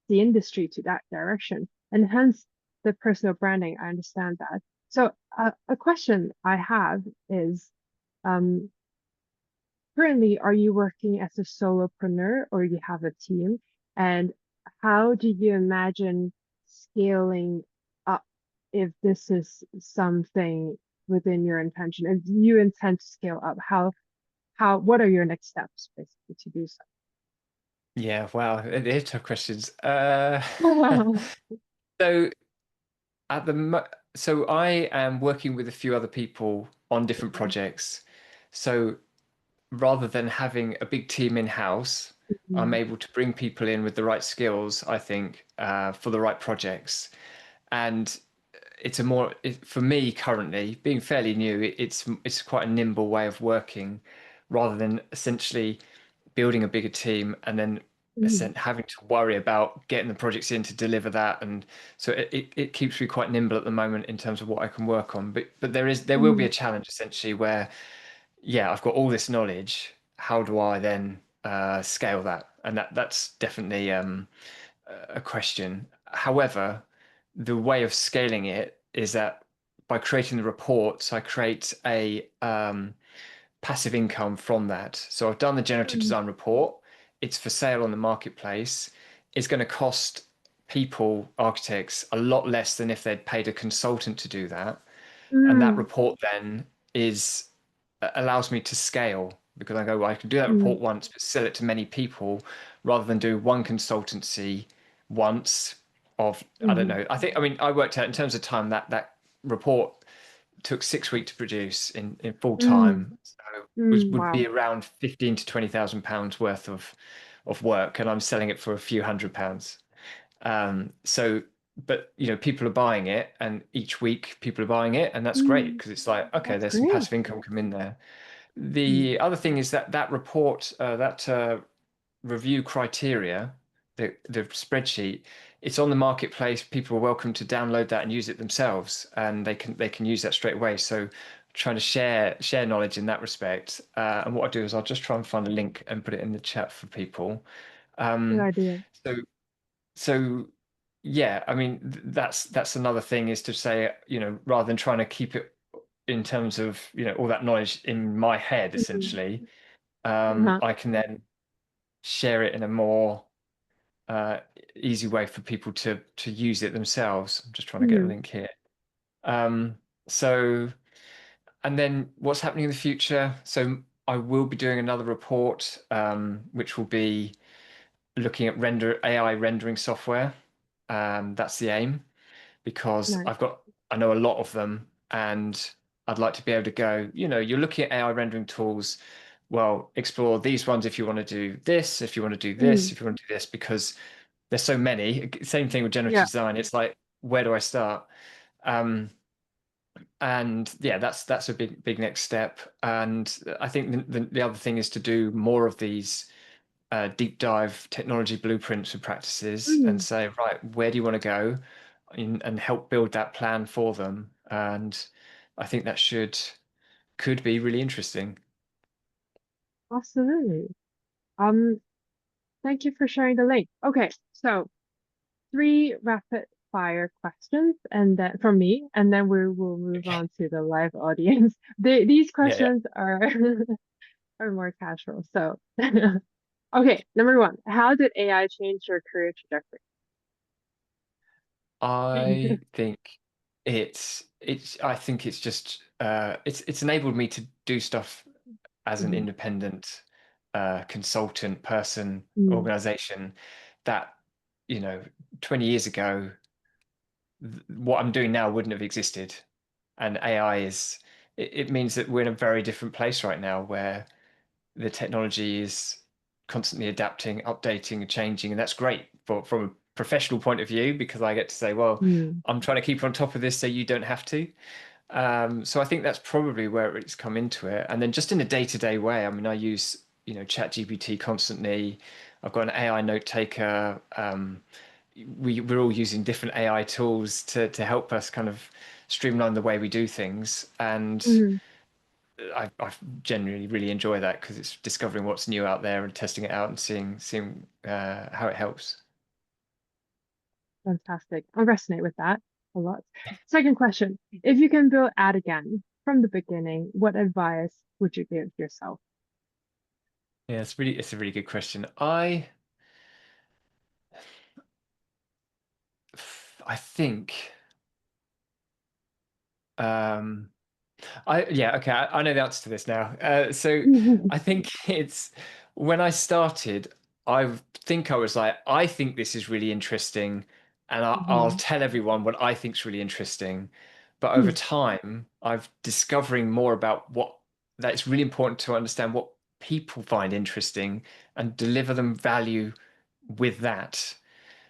the industry to that direction. And hence the personal branding. I understand that. So a question I have is um currently, are you working as a solopreneur or you have a team? And how do you imagine scaling up if this is something within your intention? If you intend to scale up, what are your next steps basically to do Yeah, wow, they're tough questions. so? So at the mo so I am working with a few other people on different projects. So rather than having a big team in-house, I'm Mhm, able to bring people in with the right skills, I think, for the right projects. And for me currently, being fairly new, it's quite a nimble way of working, rather than essentially building a bigger team and then mhm, having to worry about getting the projects in to deliver that. And so it keeps me quite nimble at the moment in terms of what I can work on. But there will be mhm, a challenge essentially where, yeah, I've got all this knowledge. How do I then scale that? And that's definitely a question. However, the way of scaling it is that by creating the reports, I create a passive income from that. So I've done the generative mhm, design report. It's for sale on the marketplace. It's going to cost people, architects, a lot less than if they'd paid a consultant to do that. And that mhm, report then is allows me to scale, because I go, well, I can do that mhm, report once, but sell it to many people rather than do one consultancy once of, I don't mhm, know. I mean, I worked out in terms of time that that report took 6 weeks to produce in full mhm, time. So mhm. would Wow. be around 15 to 20,000 pounds worth of work, and I'm selling it for a few £100s. So, but people are buying it, and each week people are buying it, and that's great Mhm. because it's like, okay, That's there's some great. passive income come in there. Mhm, The other thing is that that report, that review criteria, the spreadsheet, it's on the marketplace. People are welcome to download that and use it themselves, and they can use that straight away. So, trying to share knowledge in that respect. And what I do is I'll just try and find a link and put it in the chat for people. good Um, idea. so so yeah, I mean that's another thing, is to say, rather than trying to keep it in terms of all that knowledge in my head, Mhm. essentially, Uh-huh. I can then share it in a more uh, easy way for people to use it themselves. I'm just trying to get a Mhm. link here. Um, so, and then what's happening in the future? So I will be doing another report, which will be looking at AI rendering software. That's the aim, because Nice. I know a lot of them, and I'd like to be able to go, you're looking at AI rendering tools. Well, explore these ones if you want to do this, if you want to do this, Mm. if you want to do this, because there's so many. Same thing with generative Yeah. design. It's like, where do I start? Um, and yeah, that's a big next step. And I think the other thing is to do more of these deep dive technology blueprints and practices, and Mm. say, right, where do you want to go, and help build that plan for them. And I think that could be really interesting. Absolutely. Um, Thank you for sharing the link. Okay, so three rapid fire questions and then from me, and then we will move Okay. on to the live audience. These Yeah, yeah. questions are are more casual. So, okay, number one, how did AI change your career trajectory? I think I think it's just it's enabled me to do stuff as an Mhm. independent consultant person, Mm, organization, that 20 years ago, what I'm doing now wouldn't have existed. And AI it means that we're in a very different place right now, where the technology is constantly adapting, updating, and changing, and that's great from a professional point of view, because I get to say, well, mm, I'm trying to keep on top of this so you don't have to. So I think that's probably where it's come into it. And then just in a day-to-day way, I mean, I use ChatGPT constantly. I've got an AI note taker. We're all using different AI tools to help us kind of streamline the way we do things. And Mm, I genuinely really enjoy that because it's discovering what's new out there and testing it out and seeing how it helps. fantastic. I resonate with that a lot. Second question. If you can build ad again from the beginning, what advice would you give yourself? Yeah, it's a really good question. I think um yeah, okay, I know the answer to this now. So I think it's when I started, I think I was like, I think this is really interesting, and I'll Mhm. tell everyone what I think's really interesting. But over Mm, time, I've discovering more about what that it's really important to understand what people find interesting and deliver them value with that.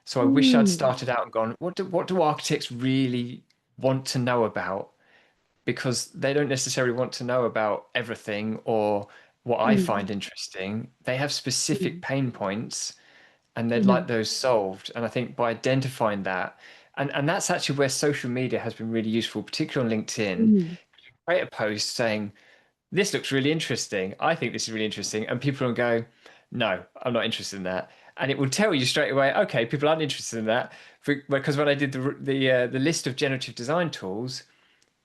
So I wish I'd mm, started out and gone, what do architects really want to know about? Because they don't necessarily want to know about everything or what I mm, find interesting. They have specific mm, pain points and they'd like mm, those solved. And I think by identifying that, and that's actually where social media has been really useful, particularly on LinkedIn. mm, Create a post saying, this looks really interesting. I think this is really interesting. And people will go, no, I'm not interested in that. And it will tell you straight away, okay, people aren't interested in that. Because when I did the list of generative design tools,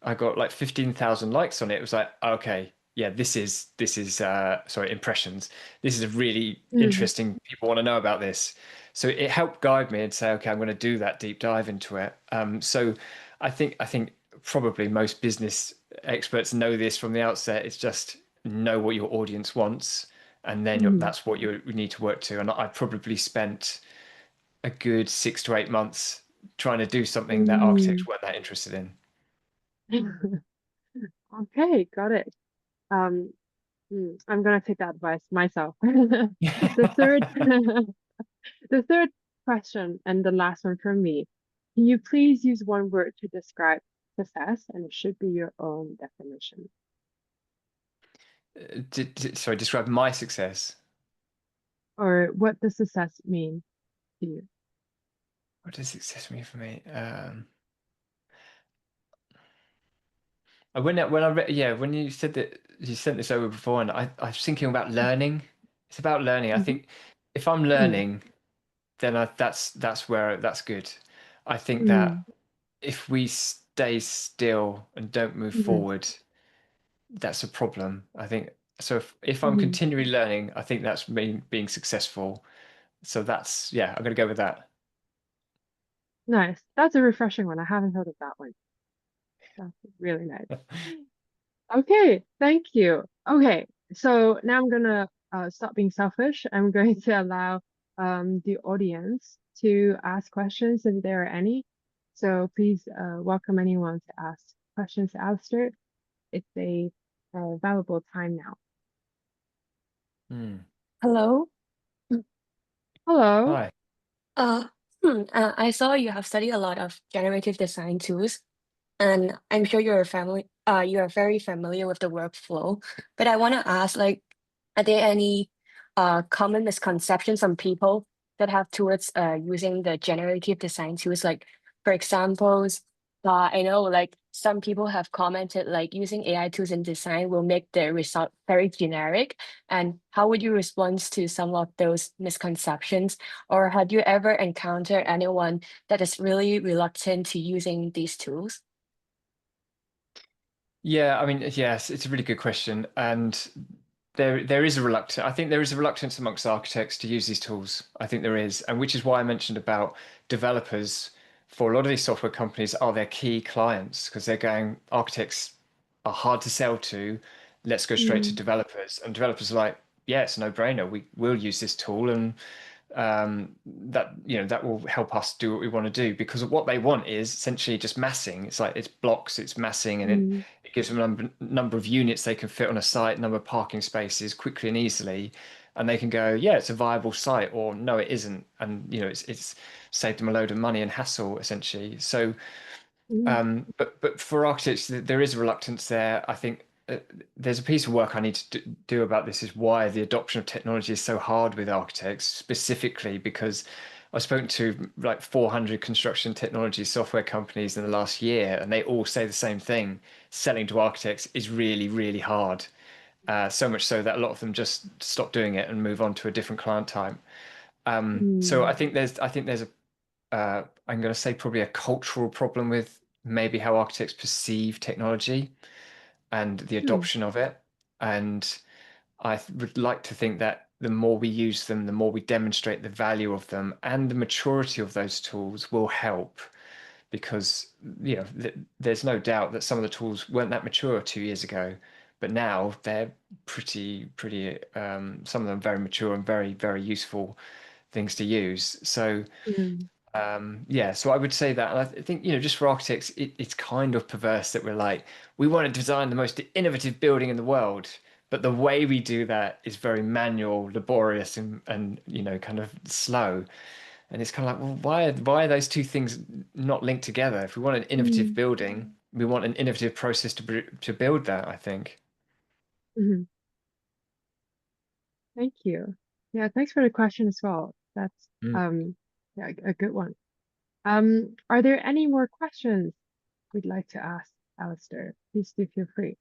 I got like 15,000 likes on it. It was like, okay, yeah, this is sorry, impressions. This is a really mm, interesting. People want to know about this. So it helped guide me and say, okay, I'm going to do that deep dive into it. So I think probably most business experts know this from the outset. It's just know what your audience wants, and then mm, that's what you need to work to. And I probably spent a good 6 to 8 months trying to do something that architects mm. weren't that interested in. Okay, got it. Um, I'm gonna take that advice myself. The third, the third question and the last one from me. Can you please use one word to describe success, and it should be your own definition, Sorry, describe my success. or what does success mean to you? What does success mean for me? When I read, yeah, when you said that you sent this over before, and I was thinking about learning. It's about learning. I Mhm. think if I'm Mm, learning, then that's where that's good. I think that mm, if we stay still and don't move mhm, forward, that's a problem. I think so. If I'm mhm. continually learning, I think that's me being successful. So that's yeah, I'm gonna go with that. Nice. That's a refreshing one. I haven't heard of that one. That's really nice. Okay, thank you. Okay, so now I'm gonna stop being selfish. I'm going to allow the audience to ask questions if there are any. So please welcome anyone to ask questions to Alistair. It's a valuable time now. Hmm. Hello. Hello. Hi. Uh, I saw you have studied a lot of generative design tools, and I'm sure you are very familiar with the workflow. But I want to ask, like, are there any common misconceptions from people that have towards using the generative design tools? Like, for example, I know like some people have commented like using AI tools in design will make the result very generic. And how would you respond to some of those misconceptions? Or had you ever encountered anyone that is really reluctant to using these tools? Yeah, I mean, yes, it's a really good question, and there is a reluctance. I think there is a reluctance amongst architects to use these tools. I think there is, and which is why I mentioned about developers. For a lot of these software companies, are their key clients because they're going, architects are hard to sell to. Let's go straight to Mm, developers, and developers are like, yeah, it's a no-brainer. We will use this tool, and that that will help us do what we want to do because what they want is essentially just massing. It's like it's blocks, it's massing, and mm, it gives them a number of units they can fit on a site, number of parking spaces quickly and easily, and they can go, yeah, it's a viable site, or no, it isn't, and it's saved them a load of money and hassle essentially. So mm, but for architects, there is a reluctance there. I think there's a piece of work I need to do about this is why the adoption of technology is so hard with architects, specifically because I've spoken to like 400 construction technology software companies in the last year, and they all say the same thing. Selling to architects is really, really hard. So much so that a lot of them just stop doing it and move on to a different client type. So Mm. I think there's a I'm going to say probably a cultural problem with maybe how architects perceive technology and the Mm. adoption of it. And would like to think that the more we use them, the more we demonstrate the value of them and the maturity of those tools will help because there's no doubt that some of the tools weren't that mature 2 years ago, but now they're pretty some of them very mature and very, very useful things to use. So Mm. yeah, so I would say that. And I think, just for architects, it's kind of perverse that we're like, we want to design the most innovative building in the world, but the way we do that is very manual, laborious, and kind of slow. And it's kind of like, well, why are those two things not linked together? If we want an innovative Mm. building, we want an innovative process to build that, I think. Mhm. Thank you. Yeah, thanks for the question as well. That's Mm. yeah, a good one. Are there any more questions we'd like to ask Alistair? Please do feel free.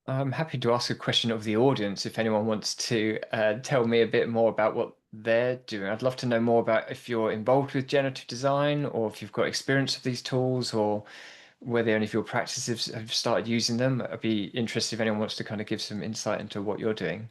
I'm happy to ask a question of the audience if anyone wants to tell me a bit more about what they're doing. I'd love to know more about if you're involved with generative design or if you've got experience of these tools or whether any of your practices have started using them. I'd be interested if anyone wants to kind of give some insight into what you're doing.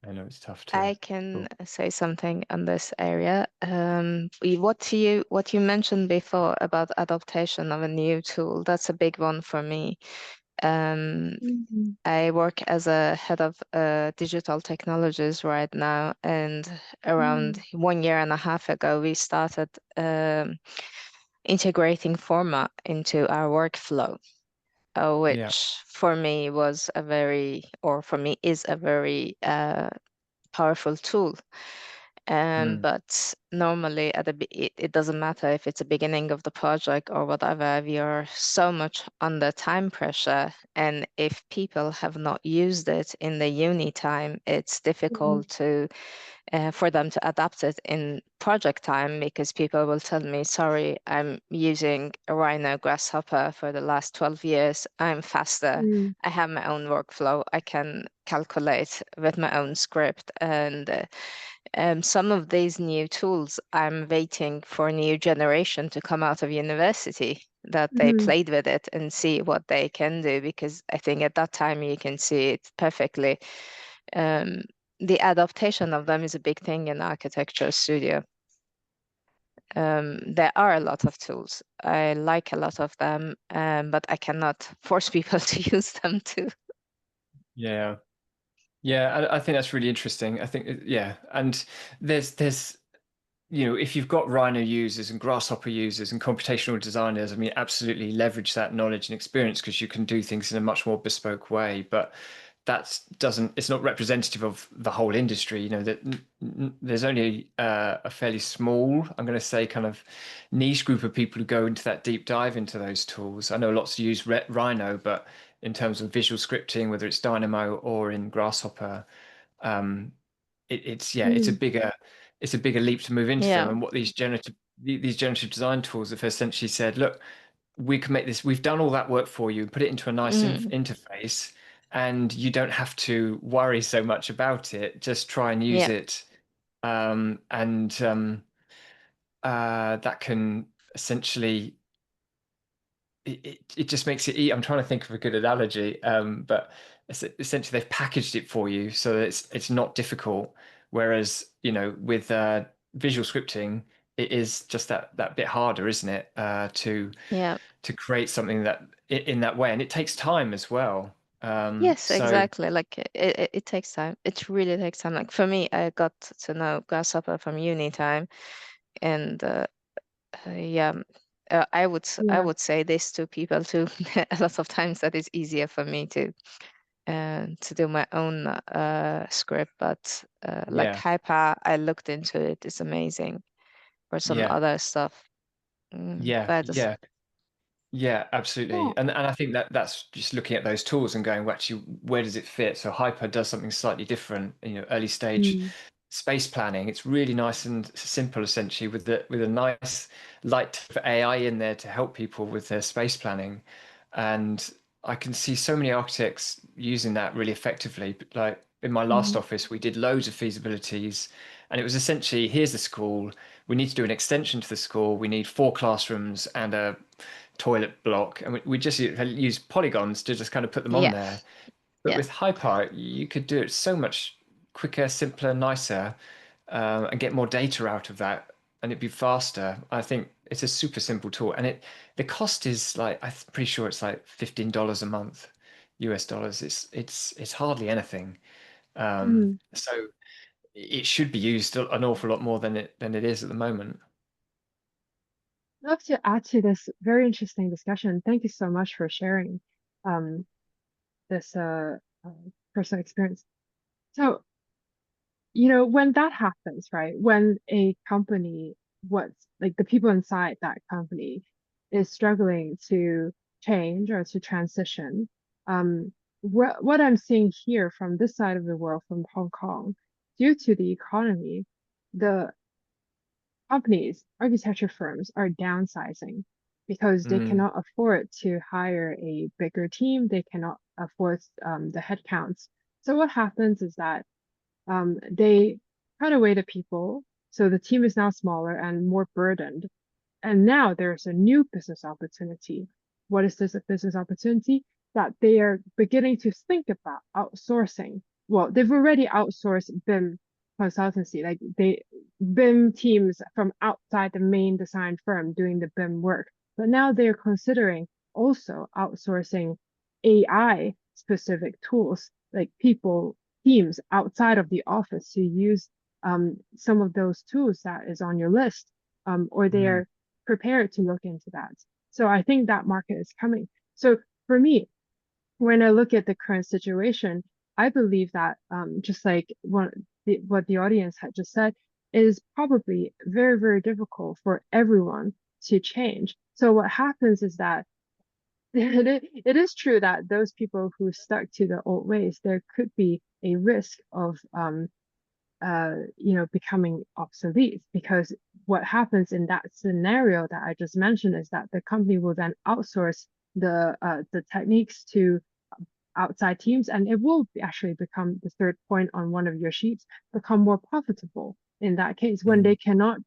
I know it's tough to I can talk. say something on this area. What you mentioned before about adaptation of a new tool, that's a big one for me. Mhm. I work as a head of digital technologies right now, and around Mm. 1 year and a half ago, we started integrating Forma into our workflow, Yeah. which for me was a very, or for me is a very powerful tool. Mm. But normally it doesn't matter if it's the beginning of the project or whatever, we are so much under time pressure. And if people have not used it in the uni time, it's Mhm. difficult for them to adapt it in project time because people will tell me, sorry, I'm using a Rhino Grasshopper for the last 12 years. I'm faster. Mm. I have my own workflow. I can calculate with my own script. And some of these new tools, I'm waiting for a new generation to come out of university that they Mhm. played with it and see what they can do, because I think at that time you can see it perfectly. Um, the adaptation of them is a big thing in architecture studio. There are a lot of tools. I like a lot of them, but I cannot force people to use them too. Yeah. Yeah, I think that's really interesting. I think, yeah, and there's if you've got Rhino users and Grasshopper users and computational designers, I mean, absolutely leverage that knowledge and experience because you can do things in a much more bespoke way. But it's not representative of the whole industry. That there's only a fairly small, I'm going to say, kind of niche group of people who go into that deep dive into those tools. I know lots use Rhino, but in terms of visual scripting, whether it's Dynamo or in Grasshopper, um, it's a Mm. bigger leap to move into them. Yeah. And what these generative design tools have essentially said, look, we can make this. We've done all that work for you, put it into a nice Mm. interface, and you don't have to worry so much about it. Just try and use Yeah. it, and that can essentially it just makes it easy. I'm trying to think of a good analogy, but essentially they've packaged it for you so that it's not difficult. Whereas, with visual scripting, it is just that bit harder, isn't it? Yeah. To create something that in that way, and it takes time as well. Yes, So exactly. Like it takes time. It really takes time. Like for me, I got to know Grasshopper from uni time, and yeah, I Yeah. would say this to people too. A lot of times that is easier for me to do my own script, but like yeah, Hyper, I looked into it. It's amazing. or some Yeah. other stuff. Yeah. But Yeah. Yeah, absolutely. Yeah. And I think that that's just looking at those tools and going, well, actually, where does it fit? So Hyper does something slightly different, early stage Mm, space planning. It's really nice and simple, essentially, with a nice light for AI in there to help people with their space planning. And I can see so many architects using that really effectively. Like in my last mm, office, we did loads of feasibilities, and it was essentially, here's the school. We need to do an extension to the school. We need 4 classrooms and a toilet block, and we just use polygons to just kind of put them on yeah, there. But yeah. with Hyper, you could do it so much quicker, simpler, nicer, and get more data out of that, and it'd be faster. I think it's a super simple tool, and the cost is like, I'm pretty sure it's like $15 a month, US dollars. It's hardly anything. mm. So it should be used an awful lot more than it is at the moment. I'd love to add to this very interesting discussion. Thank you so much for sharing um, this personal experience. So, when that happens, right? When a company, what's like the people inside that company is struggling to change or to transition, what I'm seeing here from this side of the world, from Hong Kong, due to the economy, the companies, architecture firms are downsizing because they Mm, cannot afford to hire a bigger team. They cannot afford the headcounts. So what happens is that they cut away the people. So the team is now smaller and more burdened. And now there's a new business opportunity. What is this business opportunity? That they are beginning to think about outsourcing. Well, they've already outsourced BIM consultancy, like BIM teams from outside the main design firm doing the BIM work. But now they're considering also outsourcing AI specific tools, like teams outside of the office to use some of those tools that is on your list, or mm, they're prepared to look into that. So I think that market is coming. So for me, when I look at the current situation, I believe that just like what the audience had just said, is probably very, very difficult for everyone to change. So what happens is that it is true that those people who stuck to the old ways, there could be a risk of becoming obsolete, because what happens in that scenario that I just mentioned is that the company will then outsource the techniques to outside teams, and it will actually become, the third point on one of your sheets, become more profitable in that case when they mm, cannot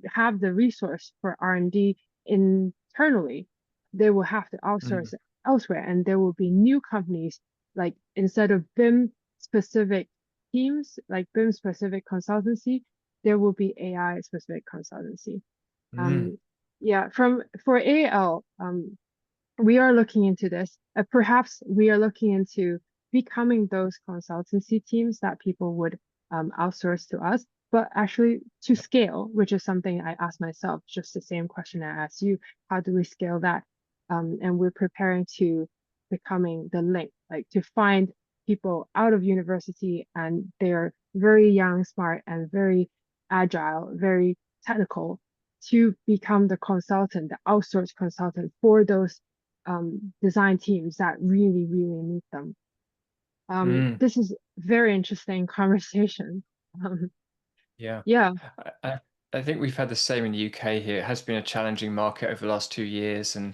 have the resource for R&D internally. They will have to outsource mm, it elsewhere, and there will be new companies, like instead of BIM specific teams, like BIM specific consultancy, there will be AI specific consultancy. mm, Um, yeah, for AL, we are looking into this. Perhaps we are looking into becoming those consultancy teams that people would outsource to us, but actually to scale, which is something I asked myself, just the same question I asked you. How do we scale that? And we're preparing to becoming the link, like to find people out of university and they're very young, smart, and very agile, very technical, to become the consultant, the outsourced consultant for those design teams that really, really need them. mm. This is very interesting conversation. Um, Yeah. yeah. I think we've had the same in the UK here. It has been a challenging market over the last 2 years, and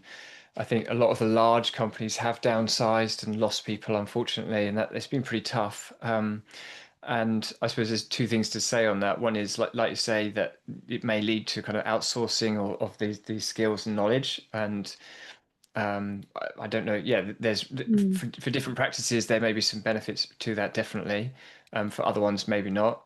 I think a lot of the large companies have downsized and lost people, unfortunately, and that it's been pretty tough. And I suppose there's two things to say on that. One is like you say, that it may lead to kind of outsourcing of these skills and knowledge, and I don't know. Yeah, there's Mm, for different practices there may be some benefits to that, definitely. For other ones, maybe not.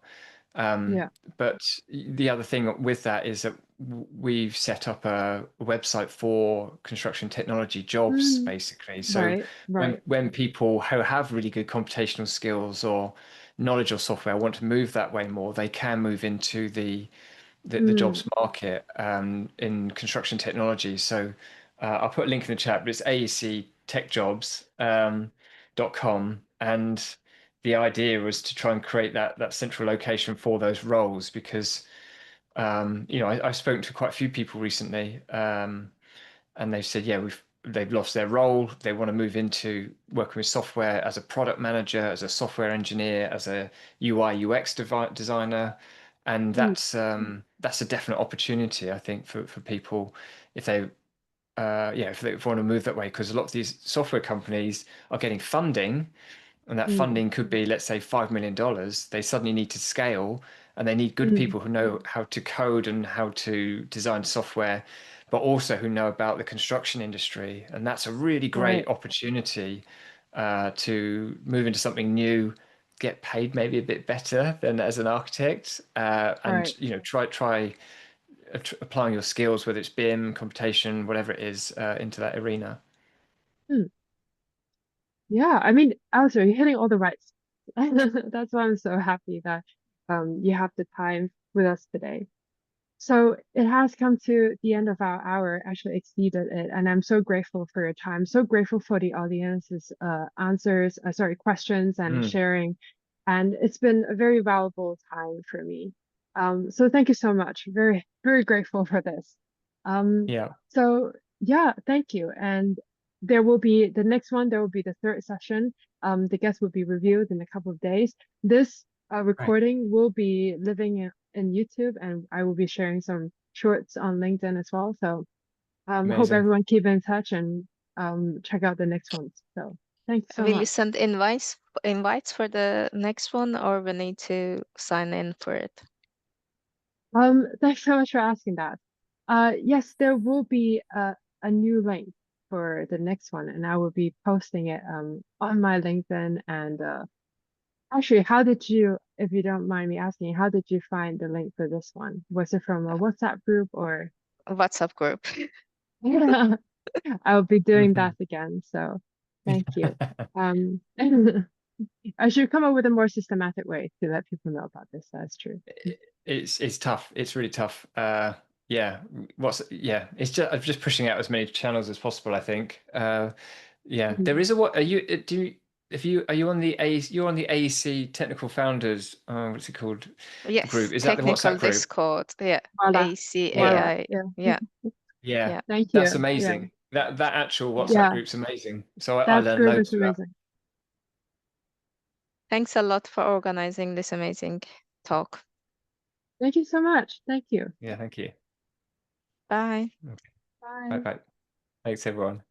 Um, yeah. but the other thing with that is that we've set up a website for construction technology jobs, Mm, basically. So right. when Right. when people who have really good computational skills or knowledge of software want to move that way more, they can move into the Mm, jobs market in construction technology. So I'll put a link in the chat, but it's aectechjobs.com, and the idea was to try and create that central location for those roles, because you know, I've spoken to quite a few people recently, and they've said, yeah, they've lost their role. They want to move into working with software as a product manager, as a software engineer, as a UI UX designer, and that's a definite opportunity, I think, for people if they if they want to move that way, because a lot of these software companies are getting funding, and that funding could be, let's say, $5 million. They suddenly need to scale, and they need good people who know how to code and how to design software, but also who know about the construction industry. And that's a really great opportunity to move into something new, get paid maybe a bit better than as an architect, and you know, try applying your skills, whether it's BIM, computation, whatever it is, into that arena. Yeah, I mean, Alistair, you're hitting all the right spots. That's why I'm so happy that you have the time with us today. So it has come to the end of our hour, actually exceeded it, and I'm so grateful for your time, so grateful for the audience's questions and sharing, and it's been a very valuable time for me. So thank you so much. Very, very grateful for this. So yeah, thank you. And there will be the next one. There will be the third session. The guests will be reviewed in a couple of days. This recording will be living in YouTube, and I will be sharing some shorts on LinkedIn as well. So hope everyone keep in touch and check out the next ones. So thanks so much. Will you send invites for the next one, or we need to sign in for it? Thanks so much for asking that. Yes, there will be a new link for the next one, and I will be posting it on my LinkedIn. And actually, how did you, if you don't mind me asking, how did you find the link for this one? Was it from a WhatsApp group or? A WhatsApp group. Yeah, I'll be doing that again. So thank you. I should come up with a more systematic way to let people know about this. That's true. It's tough. It's really tough. It's just pushing out as many channels as possible, I think. There is a what are you are you on the you're on the AEC Technical Founders what's it called? Yes, group. Is that the WhatsApp group? Discord. Yeah. Voila. ACAI. Yeah. Thank you. That's amazing. That actual WhatsApp group's amazing. So I That learned group loads is about. amazing. Thanks a lot for organizing this amazing talk. Thank you so much. Thank you. Yeah, thank you. Bye. Okay. Bye. Thanks, everyone.